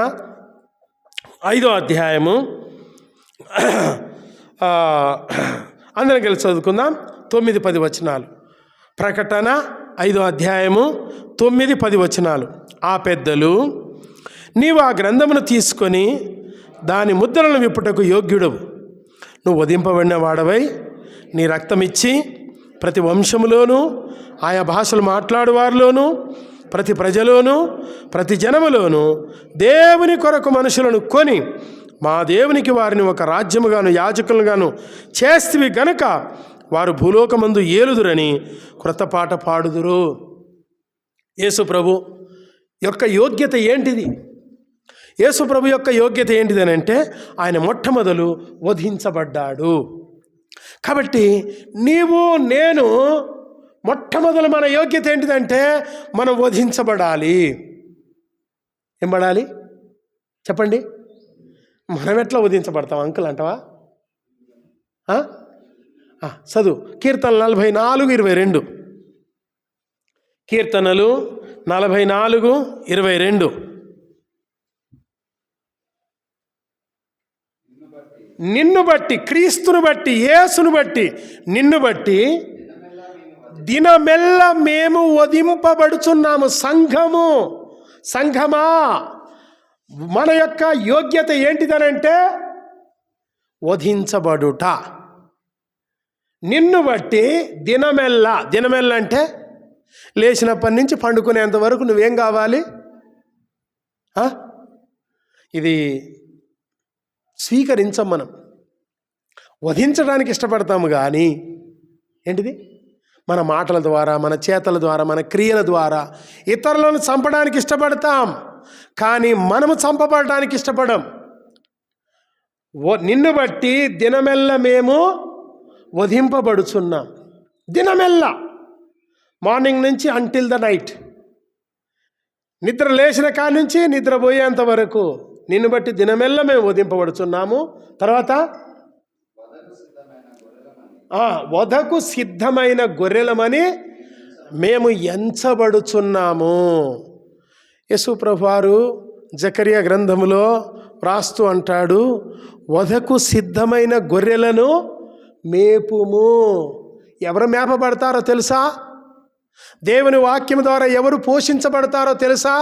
5వ అధ్యాయము, అందరం కలిసి చదువుకుందాం. 9-10 వచనాలు. ప్రకటన 5వ అధ్యాయము 9-10 వచనాలు. ఆ పెద్దలు, నీవు ఆ గ్రంథమును తీసుకొని దాని ముద్రలను విప్పుటకు యోగ్యుడవు, నువ్వు వధింపబడిన వాడవై నీ రక్తమిచ్చి ప్రతి వంశములోనూ ఆయా భాషలు మాట్లాడువారిలోనూ ప్రతి ప్రజలోనూ ప్రతి జనములోనూ దేవుని కొరకు మనుషులను కొని మా దేవునికి వారిని ఒక రాజ్యముగాను యాజకులుగాను చేస్తివి గనుక వారు భూలోకమందు ఏలుదురని క్రొత్త పాట పాడుదురు. యేసు ప్రభు యొక్క యోగ్యత ఏంటిది? యేసు ప్రభు యొక్క యోగ్యత ఏంటిది అని అంటే ఆయన మొట్టమొదలు వధించబడ్డాడు. కాబట్టి నీవు నేను మొట్టమొదలు మన యోగ్యత ఏంటిదంటే మనం వధించబడాలి. ఏం పడాలి చెప్పండి? మనం ఎట్లా వధించబడతాం అంకుల్ అంటవా? చదువు కీర్తనలు 44:22. కీర్తనలు 44:22. నిన్ను బట్టి, క్రీస్తును బట్టి, యేసును బట్టి, నిన్ను బట్టి దినమెల్ల మేము వధింపబడుచున్నాము. సంఘమా, మన యొక్క యోగ్యత ఏంటిదనంటే వధించబడుట. నిన్ను బట్టి దినమెల్ల అంటే లేచినప్పటి నుంచి పండుకునేంత వరకు నువ్వేం కావాలి? ఇది స్వీకరించం. మనం వధించడానికి ఇష్టపడతాము, కానీ ఏంటిది మన మాటల ద్వారా, మన చేతల ద్వారా, మన క్రియల ద్వారా ఇతరులను చంపడానికి ఇష్టపడతాం, కానీ మనము చంపబడడానికి ఇష్టపడం. నిన్ను బట్టి దినమెల్ల మేము వధింపబడుచున్నాం. దినమెల్ల, మార్నింగ్ నుంచి అంటిల్ ద నైట్, నిద్ర లేచిన కాడి నుంచి నిద్రపోయేంత వరకు నిన్ను బట్టి దినమెల్ల మేము వధింపబడుచున్నాము. తర్వాత వధకు సిద్ధమైన గొర్రెలమని మేము ఎంచబడుచున్నాము. యేసు ప్రభువారు జకరియా గ్రంథములో వ్రాస్తూ అంటాడు, వధకు సిద్ధమైన గొర్రెలను మేపుము. ఎవరు మేపబడతారో తెలుసా? దేవుని వాక్యం ద్వారా ఎవరు పోషించబడతారో తెలుసా?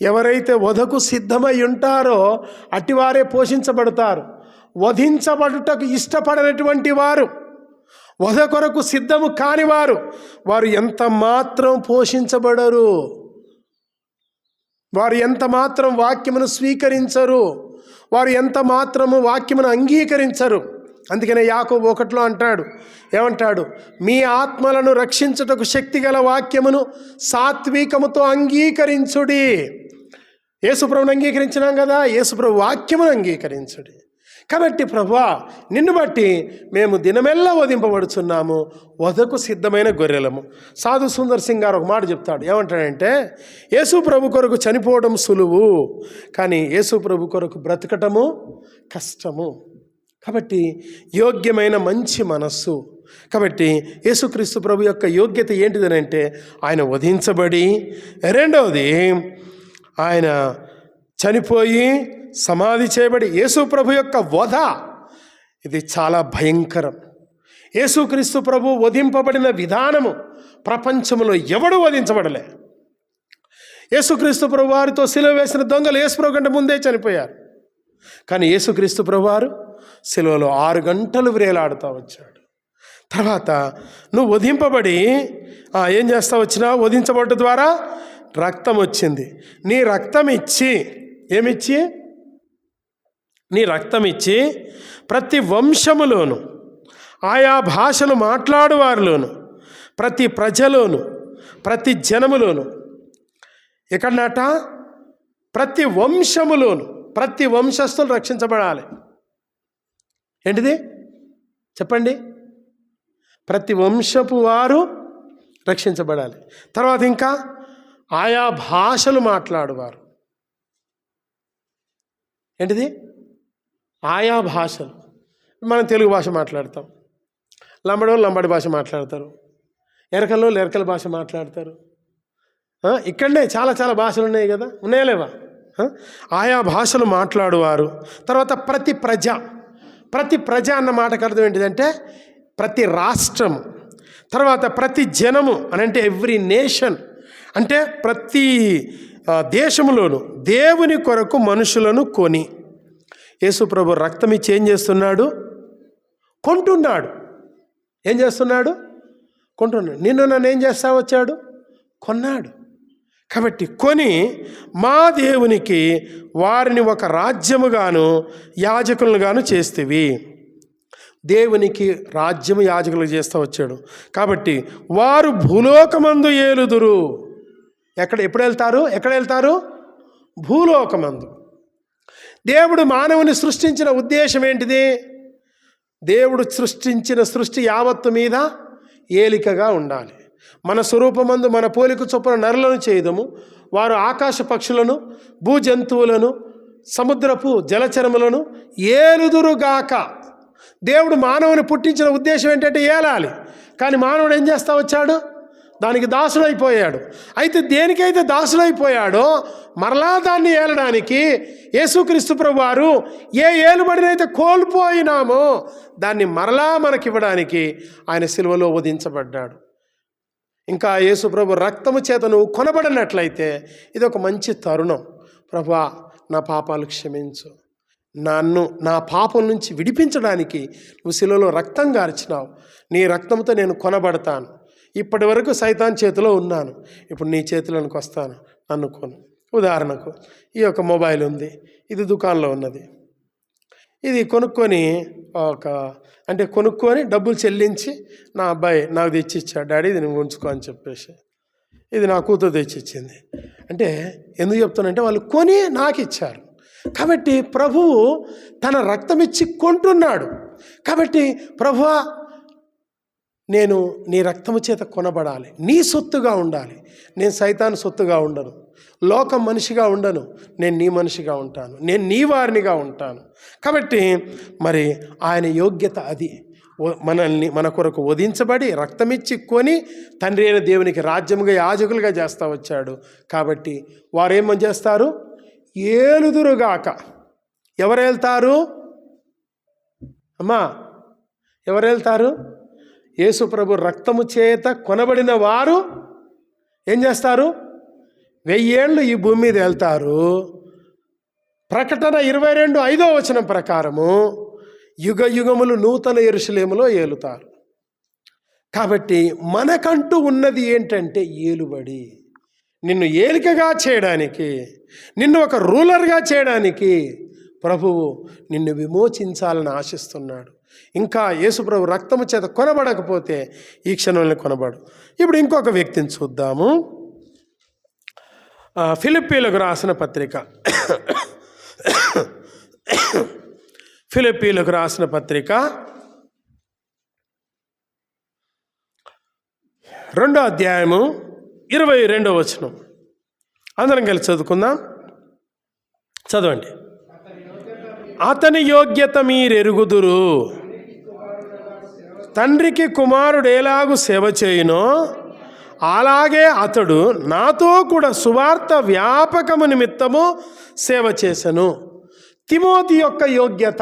ఎవరైతే వధకు సిద్ధమై ఉంటారో అటివారే పోషించబడతారు. వధించబడుటకు ఇష్టపడనటువంటి వారు, వధ కొరకు సిద్ధము కాని వారు ఎంత మాత్రం పోషించబడరు. వారు ఎంత మాత్రం వాక్యమును స్వీకరించరు. వారు ఎంత మాత్రము వాక్యమును అంగీకరించరు. అందుకనే యాకోబు 1లో అంటాడు, ఏమంటాడు? మీ ఆత్మలను రక్షించుటకు శక్తిగల వాక్యమును సాత్వికముతో అంగీకరించుడి. యేసుప్రభుని అంగీకరించినాం కదా, యేసుప్రభు వాక్యమును అంగీకరించుడి. కాబట్టి ప్రభువా, నిన్ను బట్టి మేము దినమెల్లా వధింపబడుచున్నాము, వధకు సిద్ధమైన గొర్రెలము. సాధు సుందర్ సింగ్ గారు ఒక మాట చెప్తాడు. ఏమంటాడంటే, యేసు ప్రభు కొరకు చనిపోవడం సులువు, కానీ యేసు ప్రభు కొరకు బ్రతకటము కష్టము. కాబట్టి యోగ్యమైన మంచి మనస్సు. కాబట్టి యేసుక్రీస్తు ప్రభు యొక్క యోగ్యత ఏంటిదనంటే ఆయన వధించబడి, రెండవది ఆయన చనిపోయి సమాధి చేయబడి, యేసు ప్రభు యొక్క వధ ఇది చాలా భయంకరం. యేసుక్రీస్తు ప్రభు వధింపబడిన విధానము ప్రపంచంలో ఎవడు వధించబడలే. యేసుక్రీస్తు ప్రభు వారితో సిలువ వేసిన దొంగలు యేసు ప్రభు కంటే ముందే చనిపోయారు. కానీ యేసుక్రీస్తు ప్రభు వారు సిలువలో 6 గంటలు వ్రేలాడుతూ వచ్చాడు. తర్వాత నువ్వు వధింపబడి ఏం చేస్తా వచ్చినావు? వధించబడ్డ ద్వారా రక్తం వచ్చింది. నీ రక్తం ఇచ్చి, ఏమిచ్చి? నీ రక్తం ఇచ్చి ప్రతి వంశములోను, ఆయా భాషలు మాట్లాడువారిలోను, ప్రతి ప్రజలోను, ప్రతి జనములోను, ఎక్కడనట ప్రతి వంశములోను, ప్రతి వంశస్థులు రక్షించబడాలి. ఏంటిది చెప్పండి? ప్రతి వంశపు వారు రక్షించబడాలి. తర్వాత ఇంకా ఆయా భాషలు మాట్లాడువారు. ఏంటిది? ఆయా భాషలు. మనం తెలుగు భాష మాట్లాడతాం, లంబడోళ్ళు లంబడి భాష మాట్లాడతారు, ఎరకల్లో ఎరకల భాష మాట్లాడతారు. ఇక్కడనే చాలా చాలా భాషలు ఉన్నాయి కదా, ఉన్నాయా లేవా? ఆయా భాషలు మాట్లాడువారు. తర్వాత ప్రతి ప్రజ అన్న మాటకు అర్థం ఏంటిదంటే ప్రతి రాష్ట్రము. తర్వాత ప్రతి జనము అని అంటే ఎవ్రీ నేషన్, అంటే ప్రతి దేశములోను దేవుని కొరకు మనుషులను కొని, యేసు ప్రభు రక్తం ఇచ్చి ఏం చేస్తున్నాడు? కొంటున్నాడు. ఏం చేస్తున్నాడు? కొంటున్నాడు. నిన్ను నన్ను ఏం చేస్తా వచ్చాడు? కొన్నాడు. కాబట్టి కొని మా దేవునికి వారిని ఒక రాజ్యముగాను యాజకులుగాను చేస్తేవి. దేవునికి రాజ్యము యాజకులు చేస్తూ వచ్చాడు. కాబట్టి వారు భూలోకమందు ఏలుదురు. ఎప్పుడు వెళ్తారు? భూలోకమందు. దేవుడు మానవుని సృష్టించిన ఉద్దేశం ఏంటిది? దేవుడు సృష్టించిన సృష్టి యావత్తు మీద ఏలికగా ఉండాలి. మన స్వరూపమందు మన పోలిక చొప్పున నరులను చేయదము, వారు ఆకాశ పక్షులను, భూజంతువులను, సముద్రపు జలచరములను ఏలుదురుగాక. దేవుడు మానవుని పుట్టించిన ఉద్దేశం ఏంటంటే ఏలాలి. కానీ మానవుడు ఏం చేస్తా వచ్చాడు? దానికి దాసుడైపోయాడు. అయితే దేనికైతే దాసుడైపోయాడో మరలా దాన్ని ఏలడానికి యేసుక్రీస్తు ప్రభు వారు ఏ ఏలుబడినైతే కోల్పోయినామో దాన్ని మరలా మనకివ్వడానికి ఆయన సిలువలో వధించబడ్డాడు. ఇంకా యేసు ప్రభు రక్తము చేత నువ్వు కొనబడినట్లయితే ఇది ఒక మంచి తరుణం. ప్రభువా, నా పాపాలు క్షమించు, నన్ను నా పాపం నుంచి విడిపించడానికి నువ్వు శిలువలో రక్తం గార్చినావు, నీ రక్తంతో నేను కొనబడతాను, ఇప్పటి వరకు సైతాన్ చేతిలో ఉన్నాను, ఇప్పుడు నీ చేతిలోనికి వస్తాను, నన్ను కొను. ఉదాహరణకు ఈ యొక్క మొబైల్ ఉంది, ఇది దుకాణంలో ఉన్నది, ఇది కొనుక్కొని కొనుక్కొని డబ్బులు చెల్లించి నా అబ్బాయి నాకు తెచ్చిచ్చాడు, డాడీ ఇది నువ్వు ఉంచుకో అని చెప్పేసి, ఇది నా కూతురు తెచ్చిచ్చింది. అంటే ఎందుకు చెప్తానంటే వాళ్ళు కొని నాకు ఇచ్చారు. కాబట్టి ప్రభువు తన రక్తం ఇచ్చి కొంటున్నాడు. కాబట్టి ప్రభువా, నేను నీ రక్తము చేత కొనబడాలి, నీ సొత్తుగా ఉండాలి. నేను సైతాను సొత్తుగా ఉండను, లోకం మనిషిగా ఉండను, నేను నీ మనిషిగా ఉంటాను, నేను నీ వారినిగా ఉంటాను. కాబట్టి మరి ఆయన యోగ్యత అది. మనల్ని మన కొరకు వధించబడి రక్తమిచ్చి కొని తండ్రి అయిన దేవునికి రాజ్యముగా యాజకులుగా చేస్తూ వచ్చాడు. కాబట్టి వారేమని చేస్తారు? ఏలుదురుగాక. ఎవరు వెళ్తారు అమ్మా? ఎవరు వెళ్తారు? యేసు ప్రభు రక్తము చేత కొనబడిన వారు ఏం చేస్తారు? 1000 ఏళ్ళు ఈ భూమి మీద వెళ్తారు. ప్రకటన 22:5 ప్రకారము యుగ యుగములు నూతన యెరూషలేములో ఏలుతారు. కాబట్టి మనకంటూ ఉన్నది ఏంటంటే ఏలుబడి. నిన్ను ఏలికగా చేయడానికి, నిన్ను ఒక రూలర్గా చేయడానికి ప్రభువు నిన్ను విమోచించాలని ఆశిస్తున్నాడు. ఇంకా యేసుప్రభు రక్తము చేత కొనబడకపోతే ఈ క్షణంలో కొనబడు. ఇప్పుడు ఇంకొక వ్యక్తిని చూద్దాము. ఫిలిప్పీలకు రాసిన పత్రిక, ఫిలిప్పీలకు రాసిన పత్రిక 2వ అధ్యాయము 22వ వచనం. అందరం కలిసి చదువుకుందాం. చదవండి. అతని యోగ్యత మీరెరుగుదురు, తండ్రికి కుమారుడు ఎలాగు సేవ చేయునో అలాగే అతడు నాతో కూడా సువార్త వ్యాపకము నిమిత్తము సేవ చేసెను. తిమోతి యొక్క యోగ్యత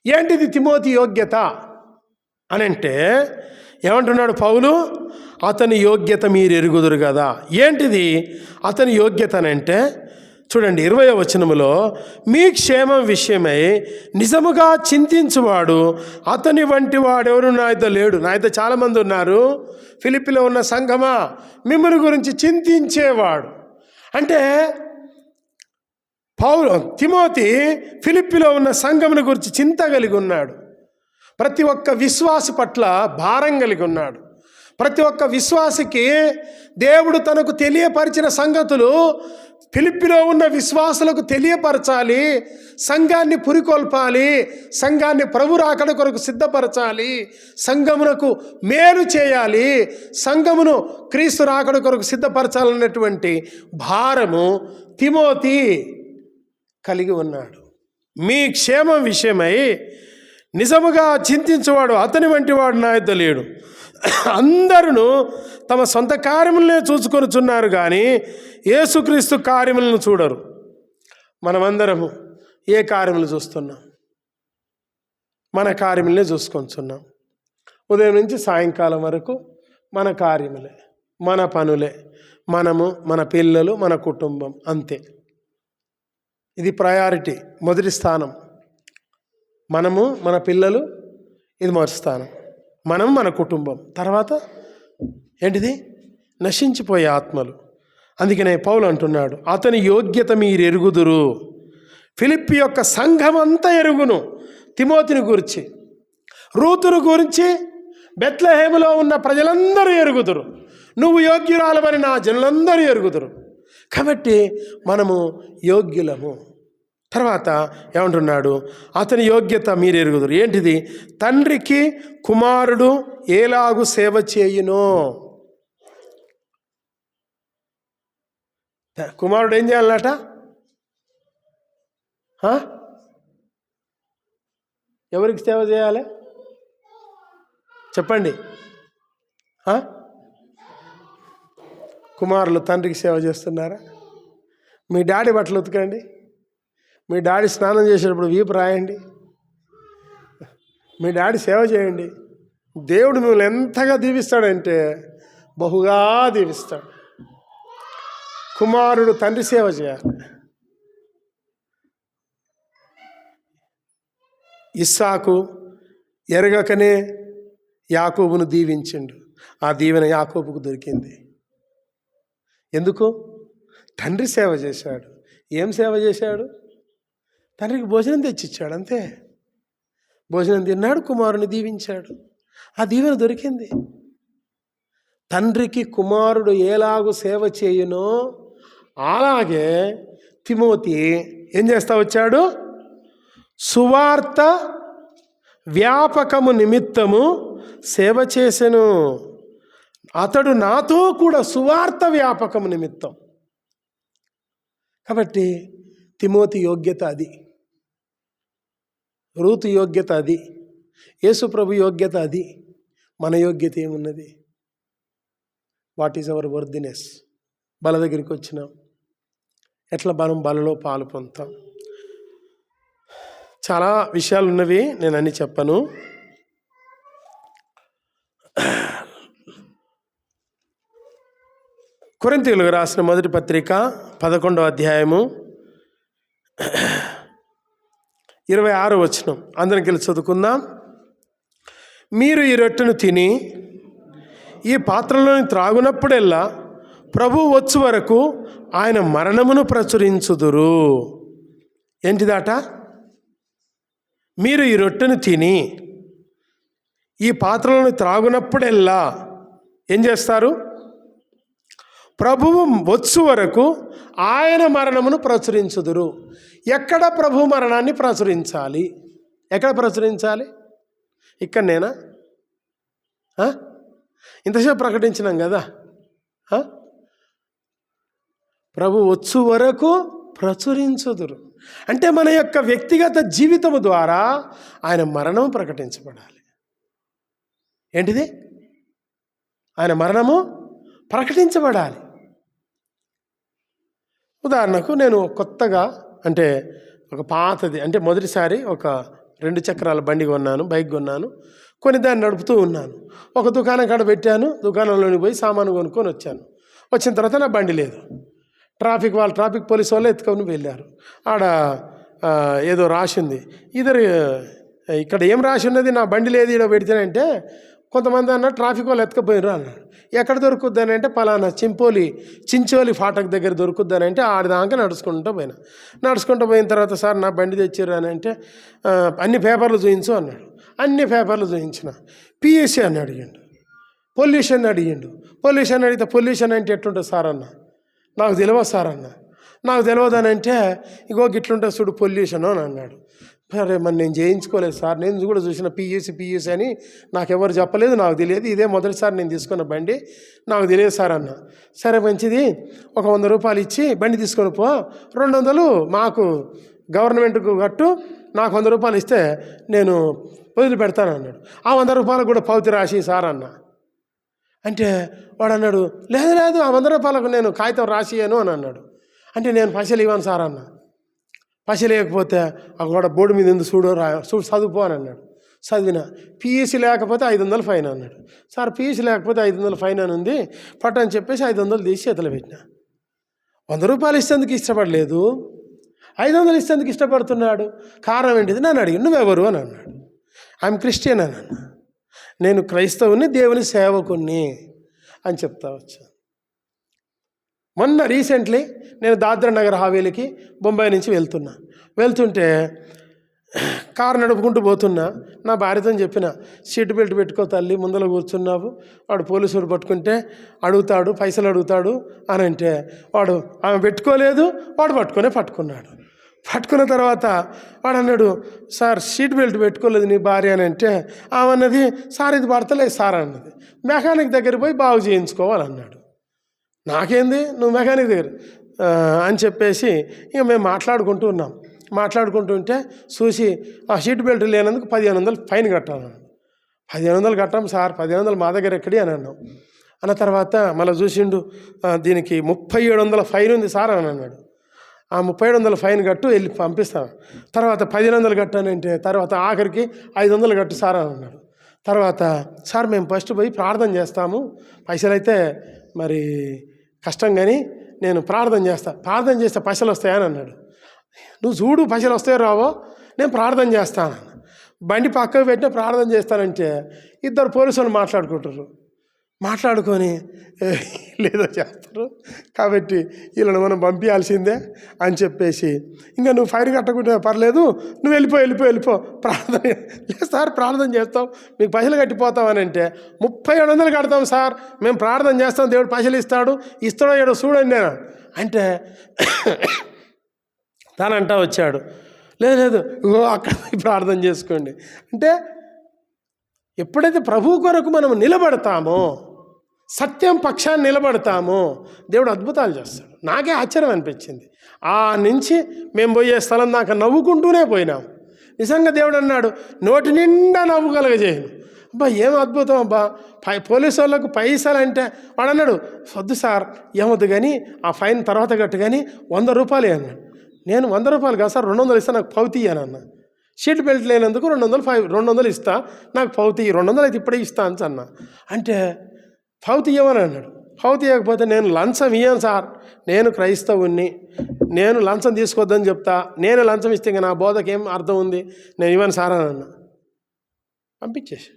ఏంటిది? తిమోతి యోగ్యత అని అంటే ఏమంటున్నాడు పౌలు? అతని యోగ్యత మీరు ఎరుగుదురు కదా. ఏంటిది అతని యోగ్యత అని అంటే చూడండి 20వ వచనములో, మీ క్షేమం విషయమై నిజముగా చింతించువాడు అతని వంటి వాడెవరు నా యొద్ద లేడు. నా యొద్ద చాలామంది ఉన్నారు. ఫిలిప్పీలో ఉన్న సంఘమా, మిమ్మల్ని గురించి చింతించేవాడు. అంటే తిమోతి ఫిలిప్పీలో ఉన్న సంఘముని గురించి చింత కలిగి ఉన్నాడు. ప్రతి ఒక్క విశ్వాసి పట్ల భారం కలిగి ఉన్నాడు. ప్రతి ఒక్క విశ్వాసికి దేవుడు తనకు తెలియపరిచిన సంగతులు ఫిలిప్పీలో ఉన్న విశ్వాసులకు తెలియపరచాలి, సంఘాన్ని పురికొల్పాలి, సంఘాన్ని ప్రభు రాకడ కొరకు సిద్ధపరచాలి, సంఘమునకు మేలు చేయాలి, సంఘమును క్రీస్తు రాకడ కొరకు సిద్ధపరచాలన్నటువంటి భారము తిమోతి కలిగి ఉన్నాడు. మీ క్షేమం విషయమై నిజముగా చింతించేవాడు అతని వంటి వాడు నా యొద్ద లేడు. అందరూ తమ సొంత కార్యములనే చూసుకొనుచున్నారు కానీ యేసుక్రీస్తు కార్యములను చూడరు. మనమందరము ఏ కార్యములు చూస్తున్నాం? మన కార్యములనే చూసుకొంచున్నాం. ఉదయం నుంచి సాయంకాలం వరకు మన కార్యములే, మన పనులే, మనము, మన పిల్లలు, మన కుటుంబం, అంతే. ఇది ప్రయారిటీ, మొదటి స్థానం. మనము, మన పిల్లలు, ఇది మొదటి స్థానం. మనం, మన కుటుంబం, తర్వాత ఏంటిది? నశించిపోయే ఆత్మలు. అందుకనే పౌలు అంటున్నాడు, అతని యోగ్యత మీరు ఎరుగుదురు. ఫిలిప్పీ యొక్క సంఘం అంతా ఎరుగును. తిమోతిని గురించి, రూతును గురించి బెత్లెహేములో ఉన్న ప్రజలందరూ ఎరుగుదురు. నువ్వు యోగ్యురాలవని నా జనులందరూ ఎరుగుదురు. కాబట్టి మనము యోగ్యులము. తర్వాత ఏమంటున్నాడు? అతని యోగ్యత మీరు ఎరుగుదురు. ఏంటిది? తండ్రికి కుమారుడు ఎలాగు సేవ చేయునో. కుమారుడు ఏం చేయాలన్నట? ఎవరికి సేవ చేయాలి చెప్పండి? కుమారులు తండ్రికి సేవ చేస్తున్నారా? మీ డాడీ బట్టలు ఉతకండి, మీ డాడీ స్నానం చేసేటప్పుడు వీపు రాయండి, మీ డాడీ సేవ చేయండి. దేవుడు మిమ్మల్ని ఎంతగా దీవిస్తాడంటే బహుగా దీవిస్తాడు. కుమారుడు తండ్రి సేవ చేయాలి. ఇస్సాకు ఎరగకనే యాకోబును దీవించిండు. ఆ దీవెన యాకోబుకు దొరికింది. ఎందుకు? తండ్రి సేవ చేశాడు. ఏం సేవ చేశాడు? తండ్రికి భోజనం తెచ్చిచ్చాడు, అంతే. భోజనం తిన్నాడు, కుమారుని దీవించాడు. ఆ దీవెన దొరికింది. తండ్రికి కుమారుడు ఎలాగూ సేవ చేయునో అలాగే తిమోతి ఏం చేస్తా వచ్చాడు? సువార్త వ్యాపకము నిమిత్తము సేవ చేసెను. అతడు నాతో కూడా సువార్త వ్యాపకము నిమిత్తం. కాబట్టి తిమోతి యోగ్యత అది, రూతు యోగ్యత అది, యేసు ప్రభు యోగ్యత అది. మన యోగ్యత ఏమున్నది? What is our worthiness? బల దగ్గరికి వచ్చినాం, ఎట్లా మనం బలలో పాలు పొందుతాం? చాలా విషయాలు ఉన్నవి, నేను అన్ని చెప్పను. కొరింథీయులకు రాసిన మొదటి పత్రిక 11వ అధ్యాయము 26వ వచనం అందరం కలిసి చదువుకుందాం. మీరు ఈ రొట్టెను తిని ఈ పాత్రలోని త్రాగునప్పుడెల్లా ప్రభువు వచ్చు వరకు ఆయన మరణమును ప్రచురించుదురు. ఏంటిదాట? మీరు ఈ రొట్టెను తిని ఈ పాత్రలను త్రాగునప్పుడెల్లా ఏం చేస్తారు? ప్రభువు వచ్చు వరకు ఆయన మరణమును ప్రచురించుదురు. ఎక్కడ ప్రభు మరణాన్ని ప్రచురించాలి? ఎక్కడ ప్రచురించాలి? ఇక్కడనేనా? ఇంతసేపు ప్రకటించినాం కదా. ప్రభు వచ్చు వరకు ప్రచురించుదురు అంటే మన యొక్క వ్యక్తిగత జీవితము ద్వారా ఆయన మరణం ప్రకటించబడాలి. ఏంటిది? ఆయన మరణము ప్రకటించబడాలి. ఉదాహరణకు నేను కొత్తగా, అంటే ఒక పాతది, అంటే మొదటిసారి ఒక 2 చక్రాల బండి కొన్నాను, బైక్ కొన్నాను. కొని దాన్ని నడుపుతూ ఉన్నాను. ఒక దుకాణం కాడ పెట్టాను, దుకాణంలోకి పోయి సామాను కొనుక్కొని వచ్చాను. వచ్చిన తర్వాత నా బండి లేదు. ట్రాఫిక్ పోలీసు వాళ్ళు ఎత్తుకొని వెళ్ళారు. ఆడ ఏదో రాసింది, ఇక్కడ ఏం రాసి ఉన్నది, నా బండి లేదు ఇక్కడ పెడితేనంటే, కొంతమంది అన్న ట్రాఫిక్ వాళ్ళు ఎత్తుకపోయినారు అన్నాడు. ఎక్కడ దొరుకుద్దని అంటే పలానా చించోలి ఫాటక్ దగ్గర దొరుకుద్దని అంటే ఆడదాకా నడుచుకుంటూ పోయిన తర్వాత, సార్ నా బండి తెచ్చారు అని అంటే, అన్ని పేపర్లు చూయించు అన్నాడు. అన్ని పేపర్లు చూయించిన. పిఎస్సి అని అడిగిండు, పొల్యూషన్ అడిగిండు. పొల్యూషన్ అడిగితే పొల్యూషన్ అంటే ఎట్లుంటుంది సార్ అన్న? నాకు తెలియదు సార్ అన్న. నాకు తెలియదని అంటే, ఇగో గిట్లుంటుంది చూడు పొల్యూషన్ అని అన్నాడు. సరే మరి నేను చేయించుకోలేదు సార్, నేను కూడా చూసిన పియూసీ అని నాకెవరు చెప్పలేదు, నాకు తెలియదు, ఇదే మొదటిసారి నేను తీసుకున్న బండి, నాకు తెలియదు సార్ అన్న. సరే మంచిది, ఒక 100 రూపాయలు ఇచ్చి బండి తీసుకొని పో, 200 మాకు గవర్నమెంట్కు కట్టు, నాకు 100 రూపాయలు ఇస్తే నేను వదిలిపెడతాను అన్నాడు. ఆ 100 రూపాయలకు కూడా పౌతి రాసి సార్ అన్న అంటే, వాడు అన్నాడు, లేదు ఆ 100 రూపాయలకు నేను కాగితం రాసియను అని అన్నాడు. అంటే నేను పైసలు ఇవ్వను సార్ అన్న. పైసలు లేకపోతే అక్కడ బోర్డు మీద ఎందుకు చూడు చదువుపో అని అన్నాడు. చదివిన. పిఎస్సి లేకపోతే 500 ఫైన్ అన్నాడు. సార్ పిఎస్సి లేకపోతే 500 ఫైన్ అని ఉంది, పట్టని చెప్పేసి 500 తీసి చేతులు పెట్టిన. 100 రూపాయలు ఇస్తేందుకు ఇష్టపడలేదు, 500 ఇస్తేందుకు ఇష్టపడుతున్నాడు. కారణం ఏంటిది? నన్ను అడిగి నువ్వెవరు అని అన్నాడు. ఐఎమ్ క్రిస్టియన్ అని అన్నా. నేను క్రైస్తవుని, దేవుని సేవకుని అని చెప్తా వచ్చాను. మొన్న రీసెంట్లీ నేను దాద్రా నగర్ హవేలీకి బొంబాయి నుంచి వెళ్తుంటే కారు నడుపుకుంటూ పోతున్నా. నా భార్యతో చెప్పిన, సీట్ బెల్ట్ పెట్టుకో తల్లి, ముందర కూర్చున్నావు, వాడు పోలీసుడు పట్టుకుంటే అడుగుతాడు, పైసలు అడుగుతాడు అని అంటే, వాడు ఆమె పెట్టుకోలేదు, వాడు పట్టుకున్నాడు. పట్టుకున్న తర్వాత వాడు అన్నాడు, సార్ సీట్ బెల్ట్ పెట్టుకోలేదు నీ భార్య అని అంటే, ఆమె అన్నది, సార్ ఇది పడతలేదు సార్ అన్నది, మెకానిక్ దగ్గర పోయి బాగు చేయించుకోవాలన్నాడు. నాకేంది, నువ్వు మెకానిక్ దగ్గర అని చెప్పేసి ఇక మేము మాట్లాడుకుంటుంటే చూసి, ఆ సీట్ బెల్ట్ లేనందుకు 1500 ఫైన్ కట్టాలన్నాడు. 1500 కట్టాం సార్, 1500 మా దగ్గర ఎక్కడి అని అన్నాం. అన్న తర్వాత మళ్ళీ చూసిండు, దీనికి 3700 ఫైన్ ఉంది సార్ అని అన్నాడు. ఆ 3700 ఫైన్ కట్టు, వెళ్ళి పంపిస్తాను. తర్వాత 1500 కట్టానంటే, తర్వాత ఆఖరికి 500 కట్టు సార్ అని అన్నాడు. తర్వాత సార్ మేము ఫస్ట్ పోయి ప్రార్థన చేస్తాము, పైసలు అయితే మరి కష్టం కానీ నేను ప్రార్థన చేస్తే పైసలు వస్తాయని అన్నాడు. నువ్వు చూడు పైసలు వస్తాయో రావో, నేను ప్రార్థన చేస్తాను. బండి పక్కకు పెట్టిన ప్రార్థన చేస్తానంటే ఇద్దరు పోలీసులు మాట్లాడుకొని లేదో చేస్తారు, కాబట్టి వీళ్ళని మనం పంపించాల్సిందే అని చెప్పేసి, ఇంకా నువ్వు ఫైన్ కట్టకుంటే పర్లేదు, నువ్వు వెళ్ళిపో ప్రార్థన లేదు సార్, ప్రార్థన చేస్తాం, మీకు పైసలు కట్టిపోతామని అంటే 3700 కడతాం సార్, మేము ప్రార్థన చేస్తాం, దేవుడు పైసలు ఇస్తాడో ఏడో చూడండి నేను అంటే తానంటా వచ్చాడు, లేదు అక్కడ ప్రార్థన చేసుకోండి అంటే. ఎప్పుడైతే ప్రభు కొరకు మనం నిలబడతామో, సత్యం పక్షాన్ని నిలబడతామో, దేవుడు అద్భుతాలు చేస్తాడు. నాకే ఆశ్చర్యం అనిపించింది. ఆ నుంచి మేము పోయే స్థలం దాకా నవ్వుకుంటూనే పోయినాం. నిజంగా దేవుడు అన్నాడు, నోటి నిండా నవ్వు కలగజేయను. అబ్బా ఏం అద్భుతం అబ్బా, పోలీసు వాళ్ళకు పైసలు అంటే వాడు అన్నాడు, వద్దు సార్ ఏమొద్దు కానీ ఆ ఫైన్ తర్వాత కట్టు కానీ 100 రూపాయలు అన్నాడు. నేను 100 రూపాయలు కాదు సార్, 200 ఇస్తా, నాకు పౌతి అని అన్నా. సీట్ బెల్ట్ లేనందుకు 200 ఇస్తా, నాకు పౌతి 200 అయితే ఇప్పుడే ఇస్తా అని అన్నా. అంటే పౌతి ఇవ్వని అన్నాడు. పౌతి ఇవ్వకపోతే నేను లంచం ఇయ్యాను సార్, నేను క్రైస్తవుణ్ణి, నేను లంచం తీసుకోవద్దని చెప్తా, నేను లంచం ఇస్తే ఇంకా నా బోధకి ఏం అర్థం ఉంది, నేను ఇవ్వను సార్ అని అన్నా. పంపించేసి.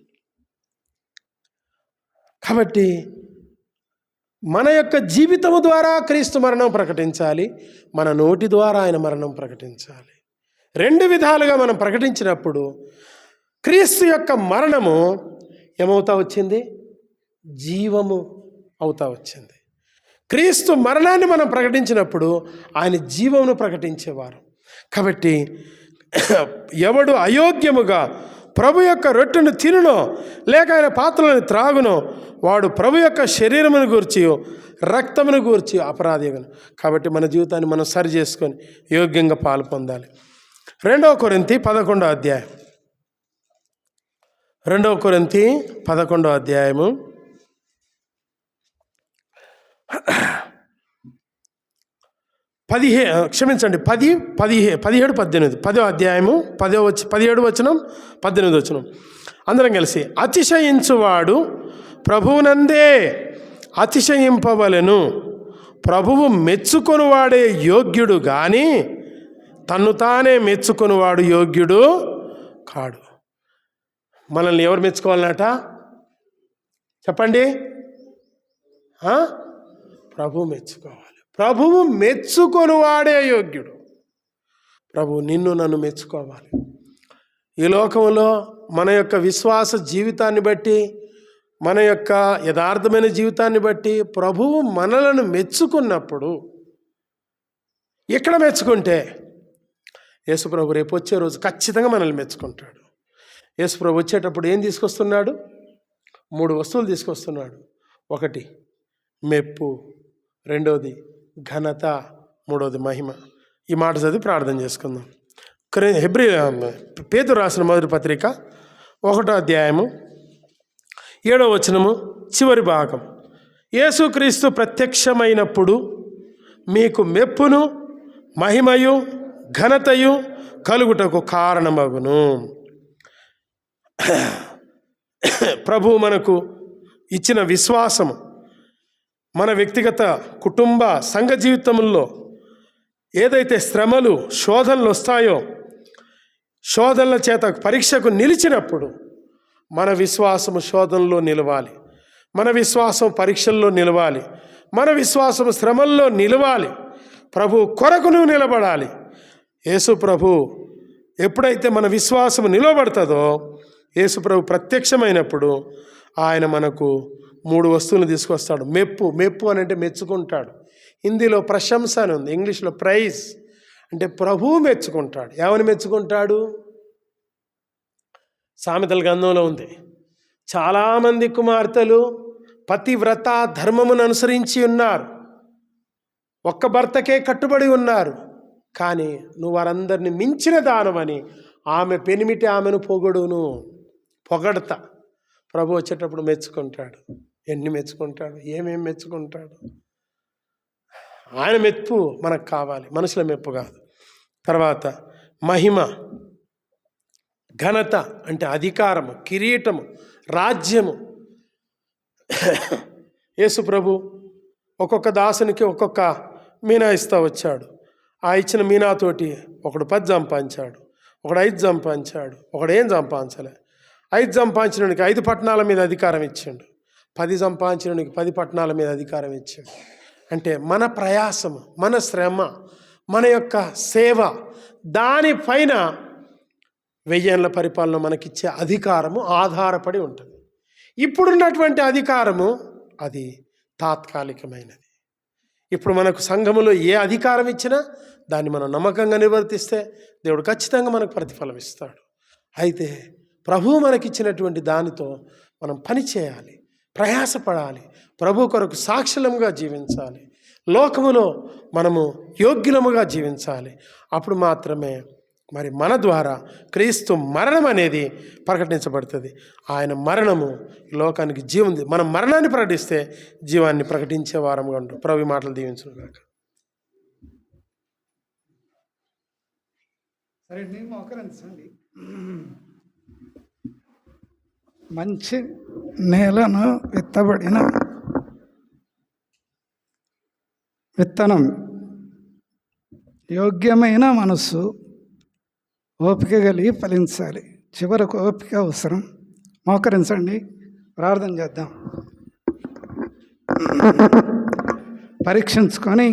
కాబట్టి మన యొక్క జీవితము ద్వారా క్రీస్తు మరణం ప్రకటించాలి, మన నోటి ద్వారా ఆయన మరణం ప్రకటించాలి. 2 విధాలుగా మనం ప్రకటించినప్పుడు క్రీస్తు యొక్క మరణము ఏమవుతా వచ్చింది? జీవము అవుతా వచ్చింది. క్రీస్తు మరణాన్ని మనం ప్రకటించినప్పుడు ఆయన జీవమును ప్రకటించేవారు. కాబట్టి ఎవడు అయోగ్యముగా ప్రభు యొక్క రొట్టెను తినునో లేక ఆయన పాత్రలను త్రాగునో వాడు ప్రభు యొక్క శరీరమును గూర్చి రక్తమును గూర్చి అపరాధిగను. కాబట్టి మన జీవితాన్ని మనం సరి చేసుకొని యోగ్యంగా పాలు పొందాలి. 2 కొరింథీ 11వ అధ్యాయం. 2 కొరింథీ 11వ అధ్యాయము 17, 18, 10వ అధ్యాయము 17 వచనం 18 వచనం. అందరం కలిసి, అతిశయించువాడు ప్రభువునందే అతిశయింపవలెను, ప్రభువు మెచ్చుకొనువాడే యోగ్యుడు కానీ తన్ను తానే మెచ్చుకొనువాడు యోగ్యుడు కాడు. మనల్ని ఎవరు మెచ్చుకోవాలన్నట చెప్పండి? ప్రభువు మెచ్చుకోవాలి. ప్రభువు మెచ్చుకొనువాడే యోగ్యుడు. ప్రభువు నిన్ను నన్ను మెచ్చుకోవాలి. ఈ లోకంలో మన యొక్క విశ్వాస జీవితాన్ని బట్టి, మన యొక్క యథార్థమైన జీవితాన్ని బట్టి ప్రభువు మనలను మెచ్చుకున్నప్పుడు, ఇక్కడ మెచ్చుకుంటే యేసుప్రభు రేపు వచ్చే రోజు ఖచ్చితంగా మనల్ని మెచ్చుకుంటాడు. యేసుప్రభు వచ్చేటప్పుడు ఏం తీసుకొస్తున్నాడు? 3 వస్తువులు తీసుకొస్తున్నాడు. 1 మెప్పు, 2 ఘనత, 3 మహిమ. ఈ మాట చదివి ప్రార్థన చేసుకుందాం. పేతురు రాసిన మొదటి పత్రిక 1వ అధ్యాయము 7వ వచనము చివరి భాగం. యేసుక్రీస్తు ప్రత్యక్షమైనప్పుడు మీకు మెప్పును మహిమయు ఘనతయు కలుగుటకు కారణమగును. ప్రభువు మనకు ఇచ్చిన విశ్వాసము మన వ్యక్తిగత కుటుంబ సంఘ జీవితంలో ఏదైతే శ్రమలు శోధనలు వస్తాయో, శోధనల చేత పరీక్షకు నిలిచినప్పుడు మన విశ్వాసము శోధనలో నిలవాలి, మన విశ్వాసం పరీక్షల్లో నిలవాలి, మన విశ్వాసము శ్రమల్లో నిలవాలి. ప్రభు కొరకు నువ్వు నిలబడాలి. యేసు ప్రభు ఎప్పుడైతే మన విశ్వాసము నిలబడుతుందో, యేసు ప్రభు ప్రత్యక్షమైనప్పుడు ఆయన మనకు 3 వస్తువులను తీసుకొస్తాడు. మెప్పు అని అంటే మెచ్చుకుంటాడు. హిందీలో ప్రశంస అని ఉంది, ఇంగ్లీష్లో ప్రైజ్. అంటే ప్రభువు మెచ్చుకుంటాడు. ఏమని మెచ్చుకుంటాడు? సామెతల గ్రంథంలో ఉంది, చాలామంది కుమార్తెలు పతివ్రత ధర్మమును అనుసరించి ఉన్నారు, ఒక్క భర్తకే కట్టుబడి ఉన్నారు, కానీ నువ్వు వారందరిని మించిన దానమని ఆమె పెనిమిటి ఆమెను పొగడతా. ప్రభు వచ్చేటప్పుడు మెచ్చుకుంటాడు. ఎన్ని మెచ్చుకుంటాడు, ఏమేమి మెచ్చుకుంటాడు. ఆయన మెప్పు మనకు కావాలి, మనుషుల మెప్పు కాదు. తర్వాత మహిమ, ఘనత అంటే అధికారము, కిరీటము, రాజ్యము. యేసు ప్రభు ఒక్కొక్క దాసునికి ఒక్కొక్క మీనా ఇస్తూ వచ్చాడు. ఆ ఇచ్చిన మీనాతోటి ఒకడు 10 సంపాదించాడు, ఒకడు 5 సంపాదించాడు, ఒకడు ఏం సంపాదించలే. 5 సంపాదించడానికి 5 పట్టణాల మీద అధికారం ఇచ్చాడు, 10 సంపాదించడానికి 10 పట్టణాల మీద అధికారం ఇచ్చాడు. అంటే మన ప్రయాసము, మన శ్రమ, మన యొక్క సేవ, దానిపైన 1000 ఏళ్ల పరిపాలన మనకిచ్చే అధికారము ఆధారపడి ఉంటుంది. ఇప్పుడున్నటువంటి అధికారము అది తాత్కాలికమైనది. ఇప్పుడు మనకు సంఘములో ఏ అధికారం ఇచ్చినా దాన్ని మనం నమ్మకంగా నిర్వర్తిస్తే దేవుడు ఖచ్చితంగా మనకు ప్రతిఫలం ఇస్తాడు. అయితే ప్రభువు మనకిచ్చినటువంటి దానితో మనం పని చేయాలి, ప్రయాసపడాలి, ప్రభు కొరకు సాక్షులముగా జీవించాలి, లోకములో మనము యోగ్యులముగా జీవించాలి. అప్పుడు మాత్రమే మరి మన ద్వారా క్రీస్తు మరణం అనేది ప్రకటించబడుతుంది. ఆయన మరణము లోకానికి జీవం, మనం మరణాన్ని ప్రకటిస్తే జీవాన్ని ప్రకటించే వారంగా ఉంటాం. ప్రభు మాటలు దీవించుగాక. సరే, మోకరించండి. మంచి నేలను విత్తబడిన విత్తనం, యోగ్యమైన మనసు, ఓపిక కలిగి ఫలించాలి. చివరకు ఓపిక అవసరం. మోకరించండి, ప్రార్థన చేద్దాం. పరీక్షించుకొని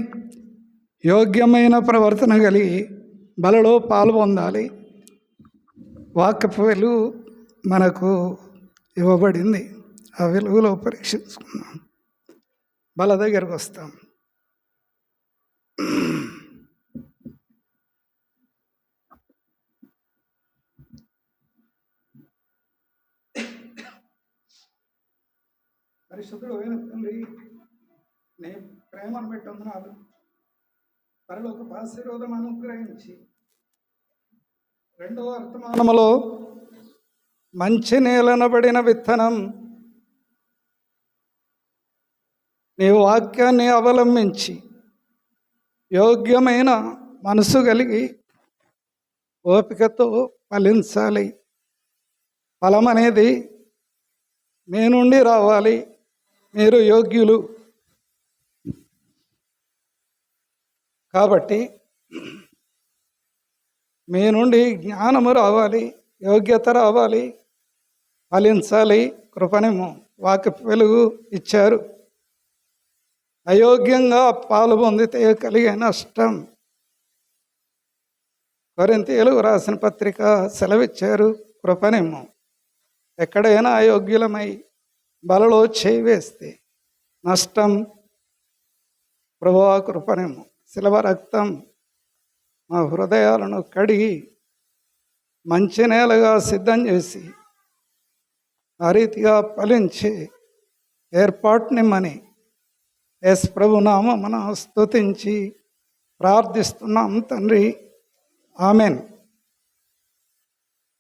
యోగ్యమైన ప్రవర్తన కలిగి బలలో పాల్పొందాలి. వాక్యపు వెలుగు మనకు ఇవ్వబడింది. ఆ వెలుగులో పరీక్షించుకుందాం. బల దగ్గరకు వస్తాం. పరిశుద్ధుడు అయిన తండ్రి, నీ ప్రేమను బట్టి వందనాలు. పరలోక ఆశీర్వాదం అనుగ్రహించి రెండవ వర్తమానములో మంచి నేలనబడిన విత్తనం, నీ వాక్యాన్ని అవలంబించి యోగ్యమైన మనసు కలిగి ఓపికతో ఫలించాలి. ఫలం అనేది మీ నుండి రావాలి. మీరు యోగ్యులు కాబట్టి మీ నుండి జ్ఞానము రావాలి, యోగ్యత రావాలి, ఫలించాలి. కృపనేమో వాక్య వెలుగు ఇచ్చారు. అయోగ్యంగా పాలు పొందితే కలిగే నష్టం కొరింథీయులకు రాసిన పత్రిక సెలవిచ్చారు. కృపనేమో ఎక్కడైనా అయోగ్యులమై బలలో చేయి వేస్తే నష్టం. ప్రభువా కృపనేమో శిలవ రక్తం మా హృదయాలను కడిగి మంచి నేలగా సిద్ధం చేసి ఆ రీతిగా ఫలించి ఏర్పాటునిమ్మని యేసు ప్రభు నామమున స్తుతించి ప్రార్థిస్తున్నాం తండ్రి. ఆమెన్.